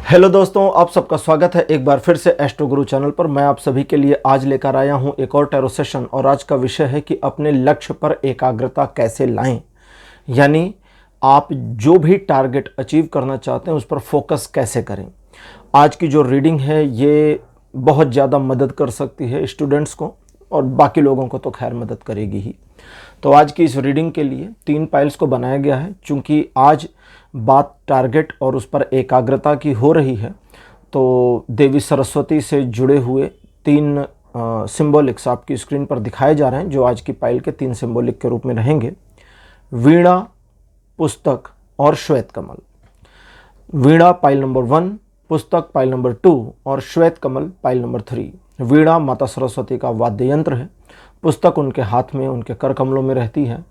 Hello दोस्तों, आप सबका स्वागत है एक बार फिर से एस्ट्रो गुरु चैनल पर। मैं आप सभी के लिए आज लेकर आया हूं एक और टैरो सेशन और आज का विषय है कि अपने लक्ष्य पर एकाग्रता कैसे लाएं। यानी आप जो भी टारगेट अचीव करना चाहते हैं उस पर फोकस कैसे करें। आज की जो रीडिंग है ये बहुत ज़्यादा मदद कर सकती है स्टूडेंट्स को और बाकी लोगों को तो खैर मदद करेगी ही। तो आज की इस रीडिंग के लिए 3 पाइल्स को बनाया गया है। चूँकि आज बात टारगेट और उस पर एकाग्रता की हो रही है तो देवी सरस्वती से जुड़े हुए 3 सिंबॉलिक्स आपकी स्क्रीन पर दिखाए जा रहे हैं जो आज की पाइल के 3 सिंबॉलिक के रूप में रहेंगे। वीणा, पुस्तक और श्वेत कमल। वीणा पाइल नंबर 1, पुस्तक पाइल नंबर 2 और श्वेत कमल पाइल नंबर 3। वीणा माता सरस्वती का वाद्य यंत्र है, पुस्तक उनके हाथ में उनके कर कमलों में रहती है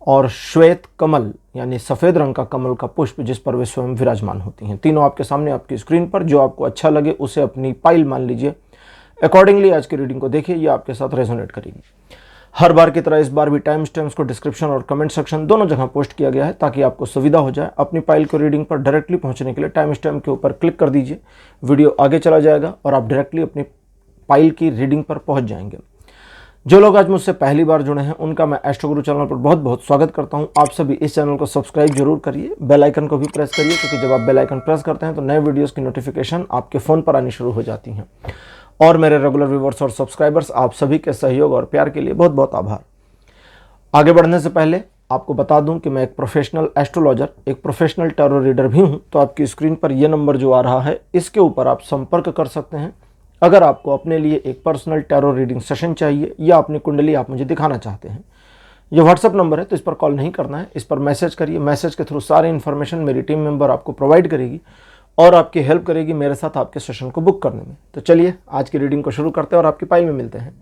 और श्वेत कमल यानी सफ़ेद रंग का कमल का पुष्प जिस पर वे स्वयं विराजमान होती हैं। तीनों आपके सामने आपकी स्क्रीन पर। जो आपको अच्छा लगे उसे अपनी पाइल मान लीजिए। अकॉर्डिंगली आज की रीडिंग को देखिए, ये आपके साथ रेजोनेट करेगी। हर बार की तरह इस बार भी टाइम स्टैम्प्स को डिस्क्रिप्शन और कमेंट सेक्शन दोनों जगह पोस्ट किया गया है ताकि आपको सुविधा हो जाए। अपनी पाइल को रीडिंग पर डायरेक्टली पहुंचने के लिए टाइम स्टैम्प के ऊपर क्लिक कर दीजिए, वीडियो आगे चला जाएगा और आप डायरेक्टली अपनी पाइल की रीडिंग पर पहुंच जाएंगे। जो लोग आज मुझसे पहली बार जुड़े हैं उनका मैं एस्ट्रो गुरु चैनल पर बहुत बहुत स्वागत करता हूं। आप सभी इस चैनल को सब्सक्राइब जरूर करिए, बेल आइकन को भी प्रेस करिए क्योंकि जब आप बेल आइकन प्रेस करते हैं तो नए वीडियोस की नोटिफिकेशन आपके फ़ोन पर आनी शुरू हो जाती हैं। और मेरे रेगुलर व्यूवर्स और सब्सक्राइबर्स, आप सभी के सहयोग और प्यार के लिए बहुत बहुत आभार। आगे बढ़ने से पहले आपको बता दूं कि मैं एक प्रोफेशनल एस्ट्रोलॉजर, एक प्रोफेशनल टैरो रीडर भी हूं। तो आपकी स्क्रीन पर यह नंबर जो आ रहा है इसके ऊपर आप संपर्क कर सकते हैं अगर आपको अपने लिए एक पर्सनल टैरो रीडिंग सेशन चाहिए या अपनी कुंडली आप मुझे दिखाना चाहते हैं। ये व्हाट्सअप नंबर है तो इस पर कॉल नहीं करना है, इस पर मैसेज करिए। मैसेज के थ्रू सारी इन्फॉर्मेशन मेरी टीम मेंबर आपको प्रोवाइड करेगी और आपकी हेल्प करेगी मेरे साथ आपके सेशन को बुक करने में। तो चलिए आज की रीडिंग को शुरू करते हैं और आपकी पाइल में मिलते हैं।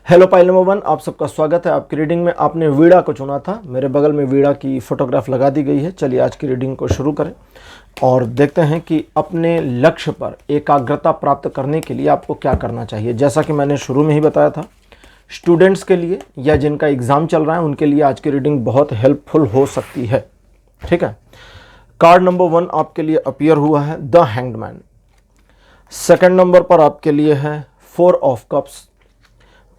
हेलो पाइल नंबर 1, आप सबका स्वागत है। आपकी रीडिंग में आपने वीणा को चुना था, मेरे बगल में वीणा की फोटोग्राफ लगा दी गई है। चलिए आज की रीडिंग को शुरू करें और देखते हैं कि अपने लक्ष्य पर एकाग्रता प्राप्त करने के लिए आपको क्या करना चाहिए। जैसा कि मैंने शुरू में ही बताया था, स्टूडेंट्स के लिए या जिनका एग्ज़ाम चल रहा है उनके लिए आज की रीडिंग बहुत हेल्पफुल हो सकती है। ठीक है, कार्ड नंबर 1 आपके लिए अपीयर हुआ है the hanged man. Second number पर आपके लिए है 4 ऑफ कप्स।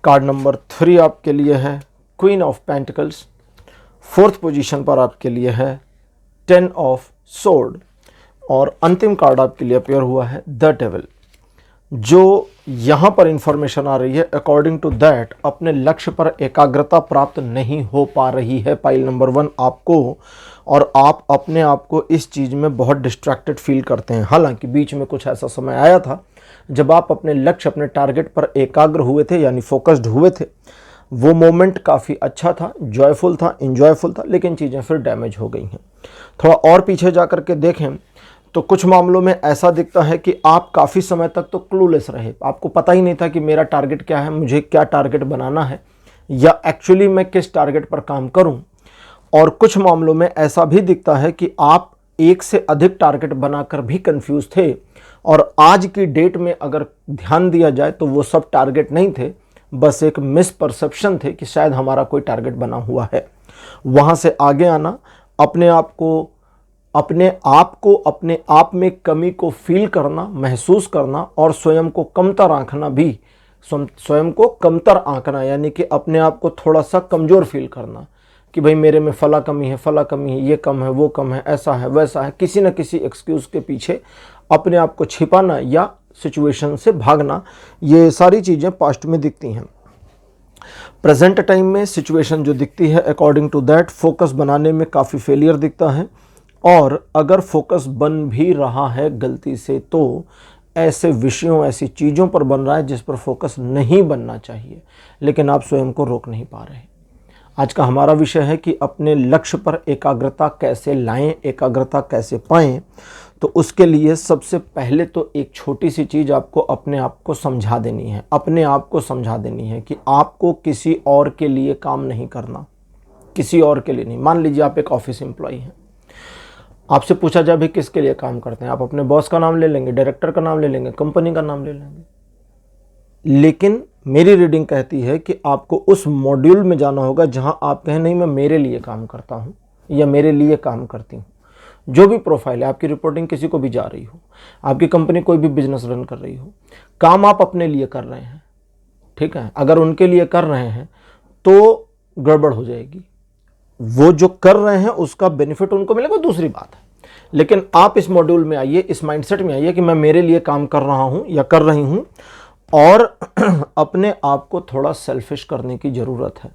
कार्ड नंबर 3 आपके लिए है queen of pentacles. 4th position पर आपके लिए है 10 ऑफ सोर्ड और अंतिम कार्ड आपके लिए अपीयर हुआ है द डेविल। जो यहाँ पर इंफॉर्मेशन आ रही है अकॉर्डिंग टू दैट अपने लक्ष्य पर एकाग्रता प्राप्त नहीं हो पा रही है पाइल नंबर 1 आपको, और आप अपने आप को इस चीज़ में बहुत डिस्ट्रैक्टेड फील करते हैं। हालांकि बीच में कुछ ऐसा समय आया था जब आप अपने लक्ष्य, अपने टारगेट पर एकाग्र हुए थे यानी फोकस्ड हुए थे। वो मोमेंट काफ़ी अच्छा था, जॉयफुल था, इंजॉयफुल था, लेकिन चीज़ें फिर डैमेज हो गई हैं। थोड़ा और पीछे जा कर के देखें तो कुछ मामलों में ऐसा दिखता है कि आप काफ़ी समय तक तो क्लूलेस रहे। आपको पता ही नहीं था कि मेरा टारगेट क्या है, मुझे क्या टारगेट बनाना है या एक्चुअली मैं किस टारगेट पर काम करूं। और कुछ मामलों में ऐसा भी दिखता है कि आप एक से अधिक टारगेट बनाकर भी कंफ्यूज थे और आज की डेट में अगर ध्यान दिया जाए तो वो सब टारगेट नहीं थे, बस एक मिसपरसेप्शन थे कि शायद हमारा कोई टारगेट बना हुआ है। वहाँ से आगे आना, अपने आप में कमी को फील करना, महसूस करना और स्वयं को कमतर आंकना भी, स्वयं को कमतर आंकना यानी कि अपने आप को थोड़ा सा कमज़ोर फील करना कि भाई मेरे में फला कमी है, ये कम है, वो कम है, ऐसा है, वैसा है। किसी न किसी एक्सक्यूज़ के पीछे अपने आप को छिपाना या सिचुएशन से भागना, ये सारी चीज़ें पास्ट में दिखती हैं। प्रेजेंट टाइम में सिचुएशन जो दिखती है अकॉर्डिंग टू दैट फोकस बनाने में काफ़ी फेलियर दिखता है। और अगर फोकस बन भी रहा है गलती से तो ऐसे विषयों, ऐसी चीज़ों पर बन रहा है जिस पर फोकस नहीं बनना चाहिए, लेकिन आप स्वयं को रोक नहीं पा रहे। आज का हमारा विषय है कि अपने लक्ष्य पर एकाग्रता कैसे लाएं, एकाग्रता कैसे पाएं। तो उसके लिए सबसे पहले तो एक छोटी सी चीज़ आपको अपने आप को समझा देनी है, अपने आप को समझा देनी है कि आपको किसी और के लिए काम नहीं करना, किसी और के लिए नहीं। मान लीजिए आप एक ऑफिस एम्प्लॉय हैं, आपसे पूछा जाए भाई किसके लिए काम करते हैं, आप अपने बॉस का नाम ले लेंगे, डायरेक्टर का नाम ले लेंगे, कंपनी का नाम ले लेंगे। लेकिन मेरी रीडिंग कहती है कि आपको उस मॉड्यूल में जाना होगा जहां आप कहें नहीं मैं मेरे लिए काम करता हूं, या मेरे लिए काम करती हूँ, जो भी प्रोफाइल है, आपकी रिपोर्टिंग किसी को भी जा रही हो, आपकी कंपनी कोई भी बिजनेस रन कर रही हो, काम आप अपने लिए कर रहे हैं, ठीक है, अगर उनके लिए कर रहे हैं तो गड़बड़ हो जाएगी। वो जो कर रहे हैं उसका बेनिफिट उनको मिलेगा, दूसरी बात है, लेकिन आप इस मॉड्यूल में आइए, इस माइंडसेट में आइए कि मैं मेरे लिए काम कर रहा हूं या कर रही हूं और अपने आप को थोड़ा सेल्फिश करने की जरूरत है।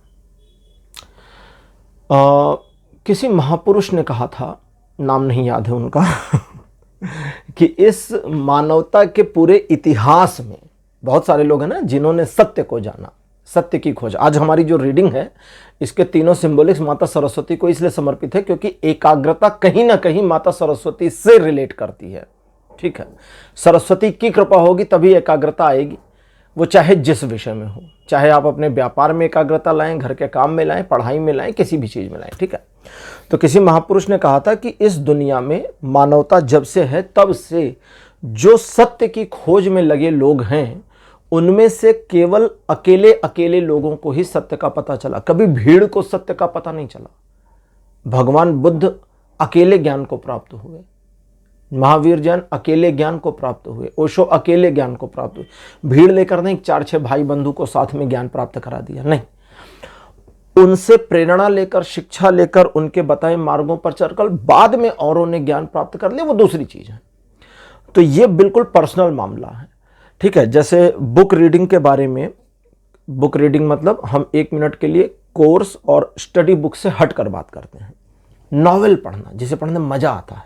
किसी महापुरुष ने कहा था, नाम नहीं याद है उनका कि इस मानवता के पूरे इतिहास में बहुत सारे लोग हैं ना जिन्होंने सत्य को जाना, सत्य की खोज। आज हमारी जो रीडिंग है इसके तीनों सिंबॉलिक्स माता सरस्वती को इसलिए समर्पित है क्योंकि एकाग्रता कहीं ना कहीं माता सरस्वती से रिलेट करती है, ठीक है। सरस्वती की कृपा होगी तभी एकाग्रता आएगी, वो चाहे जिस विषय में हो, चाहे आप अपने व्यापार में एकाग्रता लाएं, घर के काम में लाएं, पढ़ाई में लाएं, किसी भी चीज में लाएं, ठीक है। तो किसी महापुरुष ने कहा था कि इस दुनिया में मानवता जब से है तब से जो सत्य की खोज में लगे लोग हैं उनमें से केवल अकेले अकेले लोगों को ही सत्य का पता चला, कभी भीड़ को सत्य का पता नहीं चला। भगवान बुद्ध अकेले ज्ञान को प्राप्त हुए, महावीर जैन अकेले ज्ञान को प्राप्त हुए, ओशो अकेले ज्ञान को प्राप्त हुए, भीड़ लेकर नहीं, 4-6 भाई बंधु को साथ में ज्ञान प्राप्त करा दिया, नहीं, उनसे प्रेरणा लेकर, शिक्षा लेकर, उनके बताए मार्गों पर चलकर बाद में औरों ने ज्ञान प्राप्त कर लिया, वो दूसरी चीज है। तो ये बिल्कुल पर्सनल मामला है, ठीक है। जैसे बुक रीडिंग के बारे में, बुक रीडिंग मतलब हम 1 मिनट के लिए कोर्स और स्टडी बुक से हटकर बात करते हैं। नॉवेल पढ़ना, जिसे पढ़ने में मजा आता है,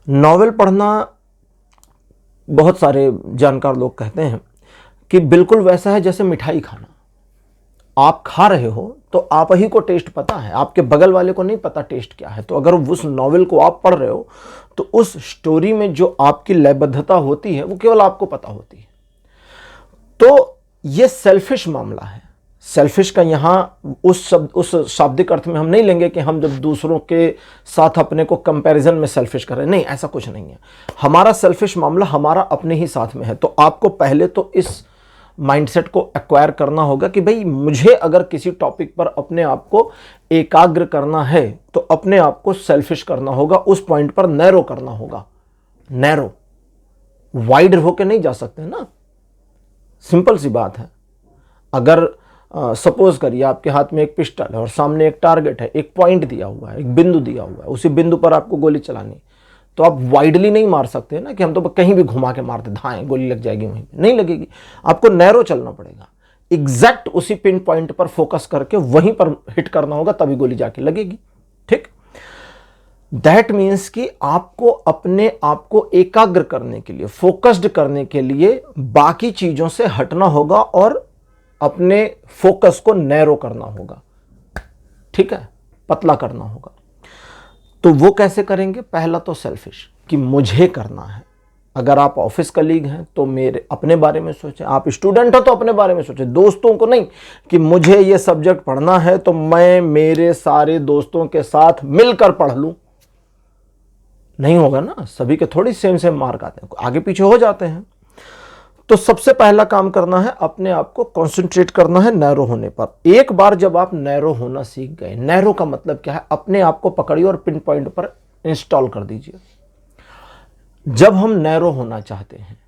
नॉवेल पढ़ना बहुत सारे जानकार लोग कहते हैं कि बिल्कुल वैसा है जैसे मिठाई खाना। आप खा रहे हो तो आप ही को टेस्ट पता है, आपके बगल वाले को नहीं पता टेस्ट क्या है। तो अगर उस नॉवेल को आप पढ़ रहे हो तो उस स्टोरी में जो आपकी लयबद्धता होती है वो केवल आपको पता होती है। तो ये सेल्फिश मामला है। सेल्फिश का यहाँ उस शाब्दिक अर्थ में हम नहीं लेंगे कि हम जब दूसरों के साथ अपने को कंपैरिजन में सेल्फिश कर रहे हैं, नहीं, ऐसा कुछ नहीं है। हमारा सेल्फिश मामला हमारा अपने ही साथ में है। तो आपको पहले तो इस माइंडसेट को एक्वायर करना होगा कि भाई मुझे अगर किसी टॉपिक पर अपने आप को एकाग्र करना है तो अपने आप को सेल्फिश करना होगा, उस पॉइंट पर नैरो करना होगा। नैरो, वाइड होके नहीं जा सकते ना, सिंपल सी बात है। अगर सपोज करिए आपके हाथ में एक पिस्टल है और सामने एक टारगेट है, एक पॉइंट दिया हुआ है, एक बिंदु दिया हुआ है, उसी बिंदु पर आपको गोली चलानी, तो आप वाइडली नहीं मार सकते ना कि हम तो कहीं भी घुमा के मारते, धाएं गोली लग जाएगी, वहीं पे नहीं लगेगी। आपको नैरो चलना पड़ेगा, एग्जैक्ट उसी पिन पॉइंट पर फोकस करके वहीं पर हिट करना होगा, तभी गोली जाके लगेगी, ठीक। दैट मीन्स कि आपको अपने आप को एकाग्र करने के लिए, फोकस्ड करने के लिए बाकी चीजों से हटना होगा और अपने फोकस को नैरो करना होगा, ठीक है, पतला करना होगा। तो वो कैसे करेंगे? पहला तो सेल्फिश, कि मुझे करना है। अगर आप ऑफिस कलीग हैं तो मेरे अपने बारे में सोचें, आप स्टूडेंट हो तो अपने बारे में सोचें, दोस्तों को नहीं कि मुझे ये सब्जेक्ट पढ़ना है तो मैं मेरे सारे दोस्तों के साथ मिलकर पढ़ लूं। नहीं होगा ना, सभी के थोड़ी सेम मार्क आते हैं, आगे पीछे हो जाते हैं। तो सबसे पहला काम करना है, अपने आप को कंसंट्रेट करना है नैरो होने पर। एक बार जब आप नैरो होना सीख गए, नैरो का मतलब क्या है? अपने आप को पकड़िए और पिन पॉइंट पर इंस्टॉल कर दीजिए। जब हम नैरो होना चाहते हैं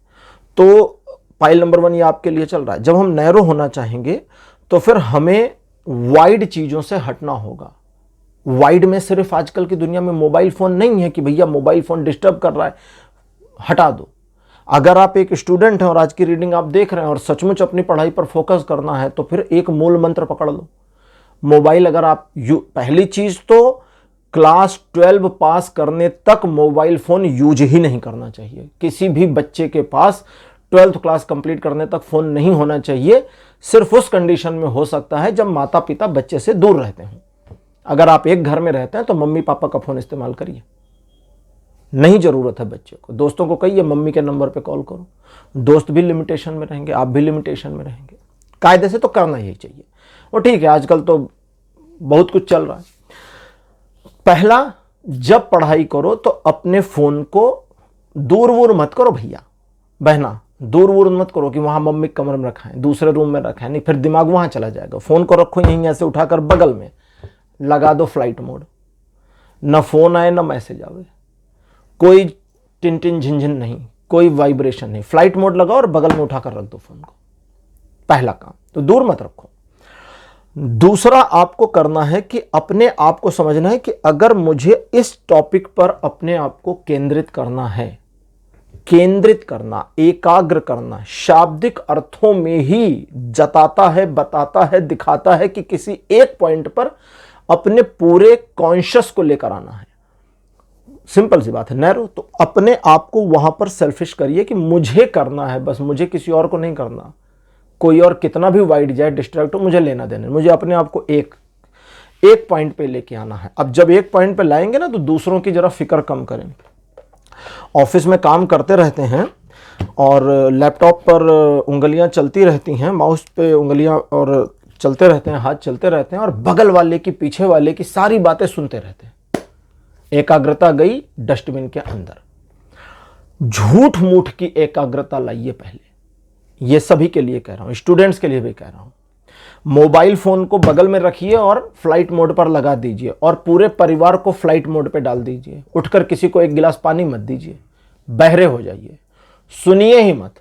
तो फाइल नंबर 1 ये आपके लिए चल रहा है। जब हम नैरो होना चाहेंगे तो फिर हमें वाइड चीजों से हटना होगा। वाइड में सिर्फ आजकल की दुनिया में मोबाइल फोन नहीं है कि भैया मोबाइल फोन डिस्टर्ब कर रहा है, हटा दो। अगर आप एक स्टूडेंट हैं और आज की रीडिंग आप देख रहे हैं और सचमुच अपनी पढ़ाई पर फोकस करना है तो फिर एक मूल मंत्र पकड़ लो। मोबाइल अगर आप पहली चीज तो क्लास 12 पास करने तक मोबाइल फोन यूज ही नहीं करना चाहिए। किसी भी बच्चे के पास 12th क्लास कंप्लीट करने तक फोन नहीं होना चाहिए। सिर्फ उस कंडीशन में हो सकता है जब माता पिता बच्चे से दूर रहते हैं। अगर आप एक घर में रहते हैं तो मम्मी पापा का फोन इस्तेमाल करिए, नहीं जरूरत है बच्चे को। दोस्तों को कहिए मम्मी के नंबर पे कॉल करो। दोस्त भी लिमिटेशन में रहेंगे, आप भी लिमिटेशन में रहेंगे। कायदे से तो करना ही चाहिए। और ठीक है, आजकल तो बहुत कुछ चल रहा है। पहला, जब पढ़ाई करो तो अपने फोन को दूर वूर मत करो भैया बहना, दूर वूर मत करो कि वहां मम्मी कमरे में रखा है, दूसरे रूम में रखा है, नहीं फिर दिमाग वहां चला जाएगा। फोन को रखो यहीं ऐसे उठाकर बगल में लगा दो फ्लाइट मोड। न फोन आए न मैसेज आवे, कोई टिन टिन झिनझिन नहीं, कोई वाइब्रेशन नहीं, फ्लाइट मोड लगाओ और बगल में उठाकर रख दो फोन को। पहला काम तो दूर मत रखो। दूसरा आपको करना है कि अपने आप को समझना है कि अगर मुझे इस टॉपिक पर अपने आप को केंद्रित करना है, केंद्रित करना, एकाग्र करना, शाब्दिक अर्थों में ही जताता है, बताता है, दिखाता है कि किसी एक पॉइंट पर अपने पूरे कॉन्शियस को लेकर आना है। सिंपल सी बात है, नैरो। तो अपने आप को वहां पर सेल्फिश करिए कि मुझे करना है, बस मुझे किसी और को नहीं करना। कोई और कितना भी वाइड जाए, डिस्ट्रैक्ट हो, मुझे लेना देना, मुझे अपने आप को एक पॉइंट पे लेके आना है। अब जब एक पॉइंट पे लाएंगे ना, तो दूसरों की जरा फिक्र कम करें। ऑफिस में काम करते रहते हैं और लैपटॉप पर उंगलियां चलती रहती हैं, माउस पे उंगलियां और चलते रहते हैं, हाथ चलते रहते हैं, और बगल वाले की, पीछे वाले की सारी बातें सुनते रहते हैं। एकाग्रता गई डस्टबिन के अंदर। झूठ मूठ की एकाग्रता लाइए पहले। ये सभी के लिए कह रहा हूं, स्टूडेंट्स के लिए भी कह रहा हूं। मोबाइल फोन को बगल में रखिए और फ्लाइट मोड पर लगा दीजिए, और पूरे परिवार को फ्लाइट मोड पे डाल दीजिए। उठकर किसी को एक गिलास पानी मत दीजिए, बहरे हो जाइए, सुनिए ही मत।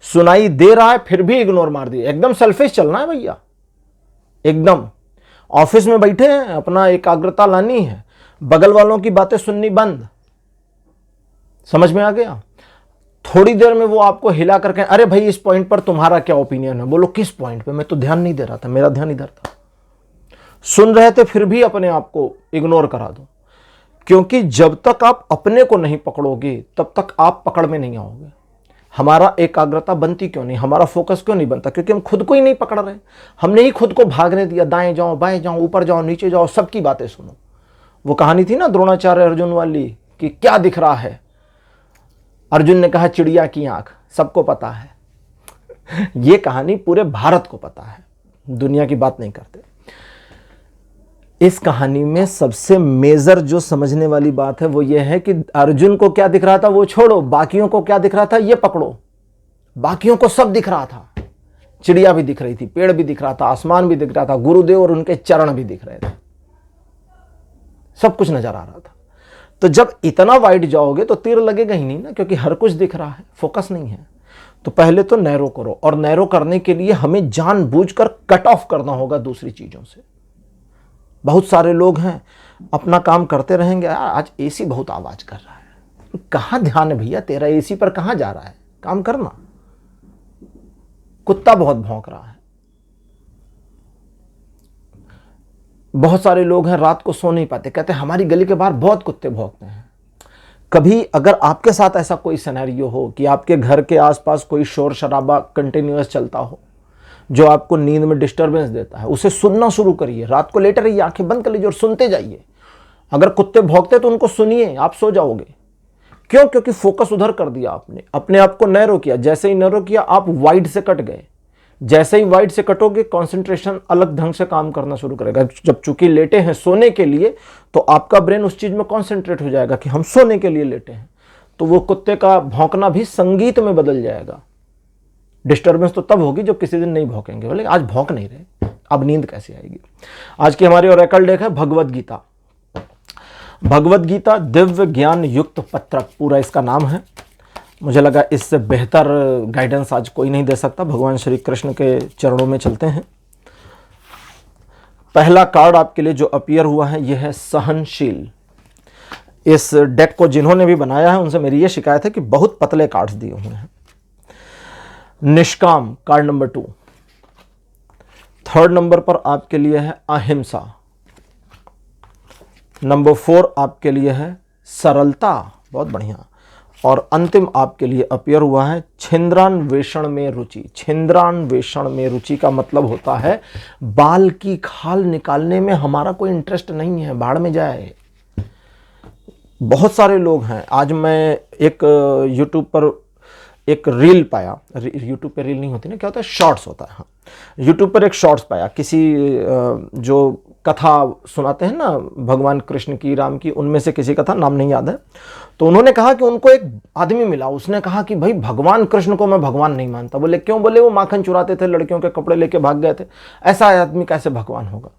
सुनाई दे रहा है फिर भी इग्नोर मार दिए। एकदम सेल्फिश चलना है भैया, एकदम। ऑफिस में बैठे हैं, अपना एकाग्रता लानी है, बगल वालों की बातें सुननी बंद। समझ में आ गया? थोड़ी देर में वो आपको हिला करके, अरे भाई इस पॉइंट पर तुम्हारा क्या ओपिनियन है? बोलो किस पॉइंट पे? मैं तो ध्यान नहीं दे रहा था, मेरा ध्यान इधर था। सुन रहे थे फिर भी अपने आप को इग्नोर करा दो, क्योंकि जब तक आप अपने को नहीं पकड़ोगे तब तक आप पकड़ में नहीं आओगे। हमारा एकाग्रता बनती क्यों नहीं, हमारा फोकस क्यों नहीं बनता? क्योंकि हम खुद को ही नहीं पकड़ रहे। हमने ही खुद को भागने दिया, दाएं जाओ, बाएं जाओ, ऊपर जाओ, नीचे जाओ, सबकी बातें सुनो। वो कहानी थी ना द्रोणाचार्य अर्जुन वाली, कि क्या दिख रहा है? अर्जुन ने कहा चिड़िया की आंख। सबको पता है ये कहानी पूरे भारत को पता है, दुनिया की बात नहीं करते। इस कहानी में सबसे मेजर जो समझने वाली बात है वो ये है कि अर्जुन को क्या दिख रहा था वो छोड़ो, बाकियों को क्या दिख रहा था ये पकड़ो। बाकियों को सब दिख रहा था, चिड़िया भी दिख रही थी, पेड़ भी दिख रहा था, आसमान भी दिख रहा था, गुरुदेव और उनके चरण भी दिख रहे थे, सब कुछ नजर आ रहा था। तो जब इतना वाइड जाओगे तो तीर लगेगा ही नहीं ना, क्योंकि हर कुछ दिख रहा है, फोकस नहीं है। तो पहले तो नैरो करो, और नैरो करने के लिए हमें जानबूझकर कट ऑफ करना होगा दूसरी चीजों से। बहुत सारे लोग हैं अपना काम करते रहेंगे, यार आज एसी बहुत आवाज कर रहा है। कहां ध्यान है भैया तेरा, एसी पर कहां जा रहा है? काम करना। कुत्ता बहुत भौंक रहा है। बहुत सारे लोग हैं रात को सो नहीं पाते, कहते हैं हमारी गली के बाहर बहुत कुत्ते भौंकते हैं। कभी अगर आपके साथ ऐसा कोई सिनेरियो हो कि आपके घर के आसपास कोई शोर शराबा कंटिन्यूअस चलता हो जो आपको नींद में डिस्टरबेंस देता है, उसे सुनना शुरू करिए। रात को लेटे रहिए, आंखें बंद कर लीजिए और सुनते जाइए। अगर कुत्ते भौंकते तो उनको सुनिए, आप सो जाओगे। क्यों? क्योंकि फोकस उधर कर दिया आपने, अपने आप को नैरो किया। जैसे ही नैरो किया आप वाइड से कट गए। जैसे ही वाइड से कटोगे कंसंट्रेशन अलग ढंग से काम करना शुरू करेगा। जब चूंकि लेटे हैं सोने के लिए, तो आपका ब्रेन उस चीज में कॉन्सेंट्रेट हो जाएगा कि हम सोने के लिए लेटे हैं। तो वो कुत्ते का भौंकना भी संगीत में बदल जाएगा। डिस्टर्बेंस तो तब होगी जब किसी दिन नहीं भौंकेंगे, बोले आज भौंक नहीं रहे, अब नींद कैसे आएगी? आज की हमारी ओरेकल डेक है भगवद गीता। भगवद गीता दिव्य ज्ञान युक्त पत्रक, पूरा इसका नाम है। मुझे लगा इससे बेहतर गाइडेंस आज कोई नहीं दे सकता। भगवान श्री कृष्ण के चरणों में चलते हैं। पहला कार्ड आपके लिए जो अपीयर हुआ है यह है सहनशील। इस डेक को जिन्होंने भी बनाया है उनसे मेरी यह शिकायत है कि बहुत पतले कार्ड्स दिए हुए हैं। निष्काम कार्ड नंबर 2। थर्ड नंबर पर आपके लिए है अहिंसा। नंबर 4 आपके लिए है सरलता, बहुत बढ़िया। और अंतिम आपके लिए अपीयर हुआ है छिंद्रान्वेषण में रुचि। छिंद्रान्वेषण में रुचि का मतलब होता है बाल की खाल निकालने में हमारा कोई इंटरेस्ट नहीं है, भाड़ में जाए। बहुत सारे लोग हैं। आज मैं एक यूट्यूब पर एक रील पाया, यूट्यूब पे रील नहीं होती ना, क्या होता है, शॉर्ट्स होता है। हाँ, यूट्यूब पर एक शॉर्ट्स पाया, किसी जो कथा सुनाते हैं ना भगवान कृष्ण की, राम की, उनमें से किसी कथा, नाम नहीं याद है। तो उन्होंने कहा कि उनको एक आदमी मिला, उसने कहा कि भाई भगवान कृष्ण को मैं भगवान नहीं मानता। बोले क्यों? बोले वो माखन चुराते थे, लड़कियों के कपड़े लेके भाग गए थे, ऐसा आदमी कैसे भगवान होगा?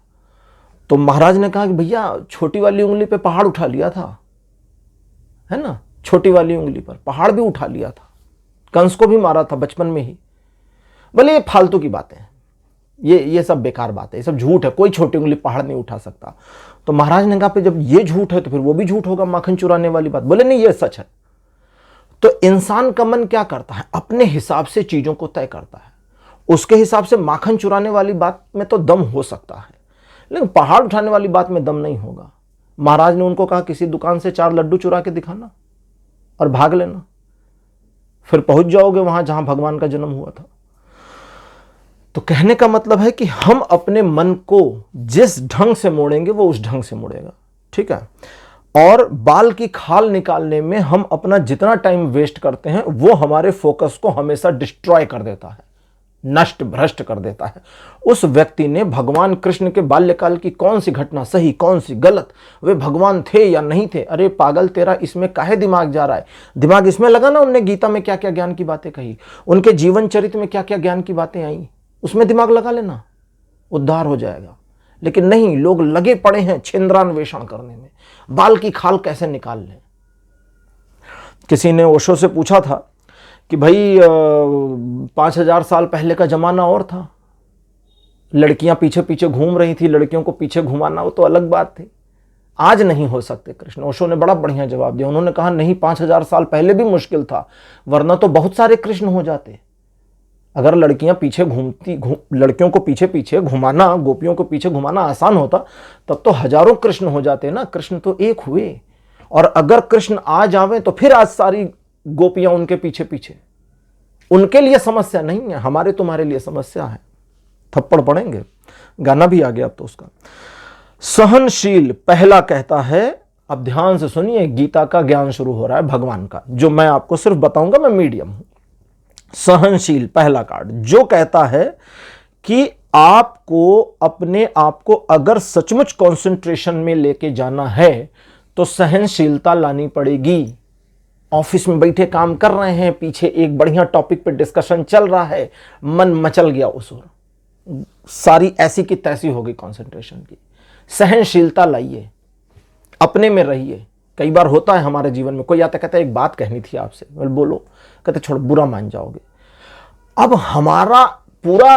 तो महाराज ने कहा कि भैया छोटी वाली उंगली पे पहाड़ उठा लिया था, है ना, छोटी वाली उंगली पर पहाड़ भी उठा लिया था, कंस को भी मारा था बचपन में ही। बोले ये फालतू की बातें हैं, ये सब बेकार बात है, ये सब झूठ है, कोई छोटी उंगली पहाड़ नहीं उठा सकता। तो महाराज ने कहा जब ये झूठ है तो फिर वो भी झूठ होगा, माखन चुराने वाली बात। बोले नहीं, ये सच है। तो इंसान का मन क्या करता है, अपने हिसाब से चीजों को तय करता है, उसके हिसाब से माखन चुराने वाली बात में तो दम हो सकता है, लेकिन पहाड़ उठाने वाली बात में दम नहीं होगा। महाराज ने उनको कहा किसी दुकान से 4 लड्डू चुरा के दिखाना और भाग लेना, फिर पहुंच जाओगे वहां जहां भगवान का जन्म हुआ था। तो कहने का मतलब है कि हम अपने मन को जिस ढंग से मोड़ेंगे वो उस ढंग से मुड़ेगा, ठीक है। और बाल की खाल निकालने में हम अपना जितना टाइम वेस्ट करते हैं वो हमारे फोकस को हमेशा डिस्ट्रॉय कर देता है, नष्ट भ्रष्ट कर देता है। उस व्यक्ति ने भगवान कृष्ण के बाल्यकाल की कौन सी घटना सही कौन सी गलत, वे भगवान थे या नहीं थे, अरे पागल तेरा इसमें काहे दिमाग जा रहा है, दिमाग इसमें लगा ना उनने गीता में क्या क्या ज्ञान की बातें कही, उनके जीवन चरित्र में क्या क्या ज्ञान की बातें आई, उसमें दिमाग लगा लेना, उद्धार हो जाएगा। लेकिन नहीं, लोग लगे पड़े हैं छिंद्रान्वेषण करने में, बाल की खाल कैसे निकाल लें। किसी ने ओशो से पूछा था कि भाई 5000 साल पहले का जमाना और था, लड़कियां पीछे पीछे घूम रही थी, लड़कियों को पीछे घुमाना वो तो अलग बात थी, आज नहीं हो सकते कृष्ण। ओशो ने बड़ा बढ़िया जवाब दिया, उन्होंने कहा नहीं, 5000 साल पहले भी मुश्किल था, वरना तो बहुत सारे कृष्ण हो जाते। अगर लड़कियां पीछे लड़कियों को पीछे पीछे घुमाना, गोपियों को पीछे घुमाना आसान होता तब तो हजारों कृष्ण हो जाते ना, कृष्ण तो एक हुए। और अगर कृष्ण आ जावे तो फिर आज सारी गोपियां उनके पीछे पीछे, उनके लिए समस्या नहीं है, हमारे तुम्हारे लिए समस्या है। थप्पड़ पड़ेंगे, गाना भी आ गया अब तो उसका। सहनशील पहला कहता है, अब ध्यान से सुनिए, गीता का ज्ञान शुरू हो रहा है भगवान का, जो मैं आपको सिर्फ बताऊंगा, मैं मीडियम हूं। सहनशील पहला कार्ड जो कहता है कि आपको अपने आप को अगर सचमुच कंसंट्रेशन में लेके जाना है तो सहनशीलता लानी पड़ेगी। ऑफिस में बैठे काम कर रहे हैं, पीछे एक बढ़िया टॉपिक पे डिस्कशन चल रहा है, मन मचल गया उस ओर, सारी ऐसी की तैसी हो गई कंसंट्रेशन की। सहनशीलता लाइए, अपने में रहिए। कई बार होता है हमारे जीवन में, कोई आता कहता है एक बात कहनी थी आपसे, बोलो, कहते छोड़ बुरा मान जाओगे। अब हमारा पूरा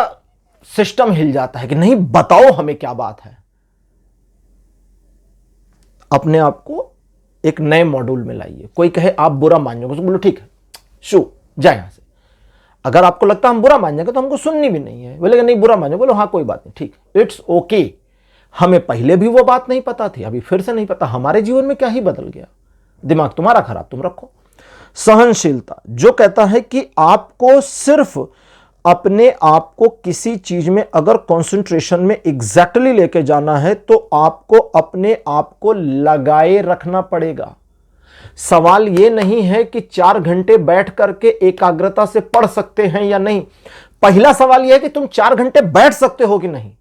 सिस्टम हिल जाता है कि नहीं, बताओ हमें क्या बात है। अपने आप को एक नए मॉड्यूल में लाइए। कोई कहे आप बुरा मान जाओगे तो बोलो ठीक है, शू जाए यहां से। अगर आपको लगता है हम बुरा मान जाएंगे तो हमको सुननी भी नहीं है, बोलेगा नहीं बुरा मान जाओ, बोलो हाँ कोई बात नहीं, ठीक, इट्स ओके। हमें पहले भी वो बात नहीं पता थी, अभी फिर से नहीं पता, हमारे जीवन में क्या ही बदल गया, दिमाग तुम्हारा खराब, तुम रखो। सहनशीलता जो कहता है कि आपको सिर्फ अपने आप को किसी चीज में अगर कंसंट्रेशन में एग्जैक्टली लेके जाना है तो आपको अपने आप को लगाए रखना पड़ेगा। सवाल यह नहीं है कि 4 घंटे बैठ करके एकाग्रता से पढ़ सकते हैं या नहीं, पहला सवाल यह है कि तुम 4 घंटे बैठ सकते हो कि नहीं।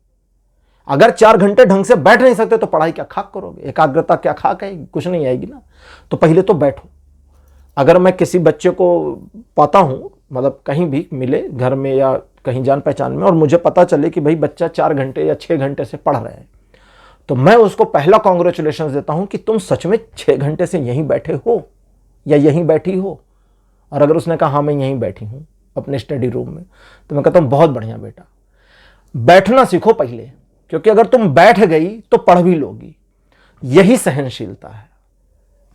अगर 4 घंटे ढंग से बैठ नहीं सकते तो पढ़ाई क्या खाक करोगे, एकाग्रता क्या खाक आएगी, कुछ नहीं आएगी ना। तो पहले तो बैठो। अगर मैं किसी बच्चे को पाता हूं, मतलब कहीं भी मिले, घर में या कहीं जान पहचान में, और मुझे पता चले कि भाई बच्चा 4 घंटे या 6 घंटे से पढ़ रहा है, तो मैं उसको पहला कॉन्ग्रेचुलेशन देता हूं कि तुम सच में 6 घंटे से यहीं बैठे हो या यहीं बैठी हो। और अगर उसने कहा हाँ मैं यहीं बैठी हूं अपने स्टडी रूम में, तो मैं कहता हूं बहुत बढ़िया बेटा, बैठना सीखो पहले, क्योंकि अगर तुम बैठ गई तो पढ़ भी लोगी। यही सहनशीलता है।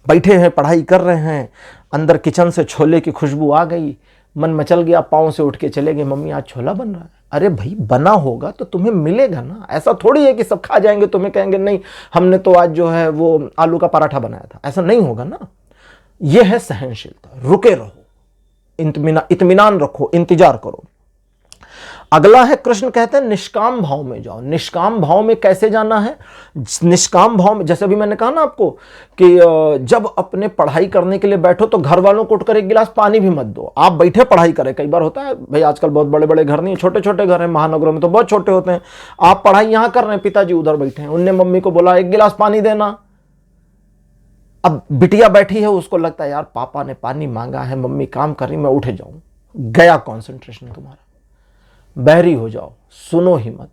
बैठे हैं, पढ़ाई कर रहे हैं, अंदर किचन से छोले की खुशबू आ गई, मन मचल गया, पाँव से उठ के चले गए, मम्मी आज छोला बन रहा है। अरे भाई बना होगा तो तुम्हें मिलेगा ना, ऐसा थोड़ी है कि सब खा जाएंगे, तुम्हें कहेंगे नहीं हमने तो आज जो है वो आलू का पराठा बनाया था, ऐसा नहीं होगा ना। यह है सहनशीलता। रुके रहो, इत्मीनान रखो, इंतजार करो। अगला है, कृष्ण कहते हैं निष्काम भाव में जाओ। निष्काम भाव में कैसे जाना है? निष्काम भाव में, जैसे अभी मैंने कहा ना आपको कि जब अपने पढ़ाई करने के लिए बैठो तो घर वालों को उठकर एक गिलास पानी भी मत दो, आप बैठे पढ़ाई करें। कई बार होता है भाई, आजकल बहुत बड़े बड़े घर नहीं, छोटे छोटे घर हैं, महानगरों में तो बहुत छोटे होते हैं। आप पढ़ाई यहां कर रहे हैं, पिताजी उधर बैठे हैं, उनने मम्मी को बोला एक गिलास पानी देना। अब बिटिया बैठी है, उसको लगता है यार पापा ने पानी मांगा है, मम्मी काम कर रही, मैं उठ जाऊं। गया कंसंट्रेशन तुम्हारा। बहरी हो जाओ, सुनो ही मत।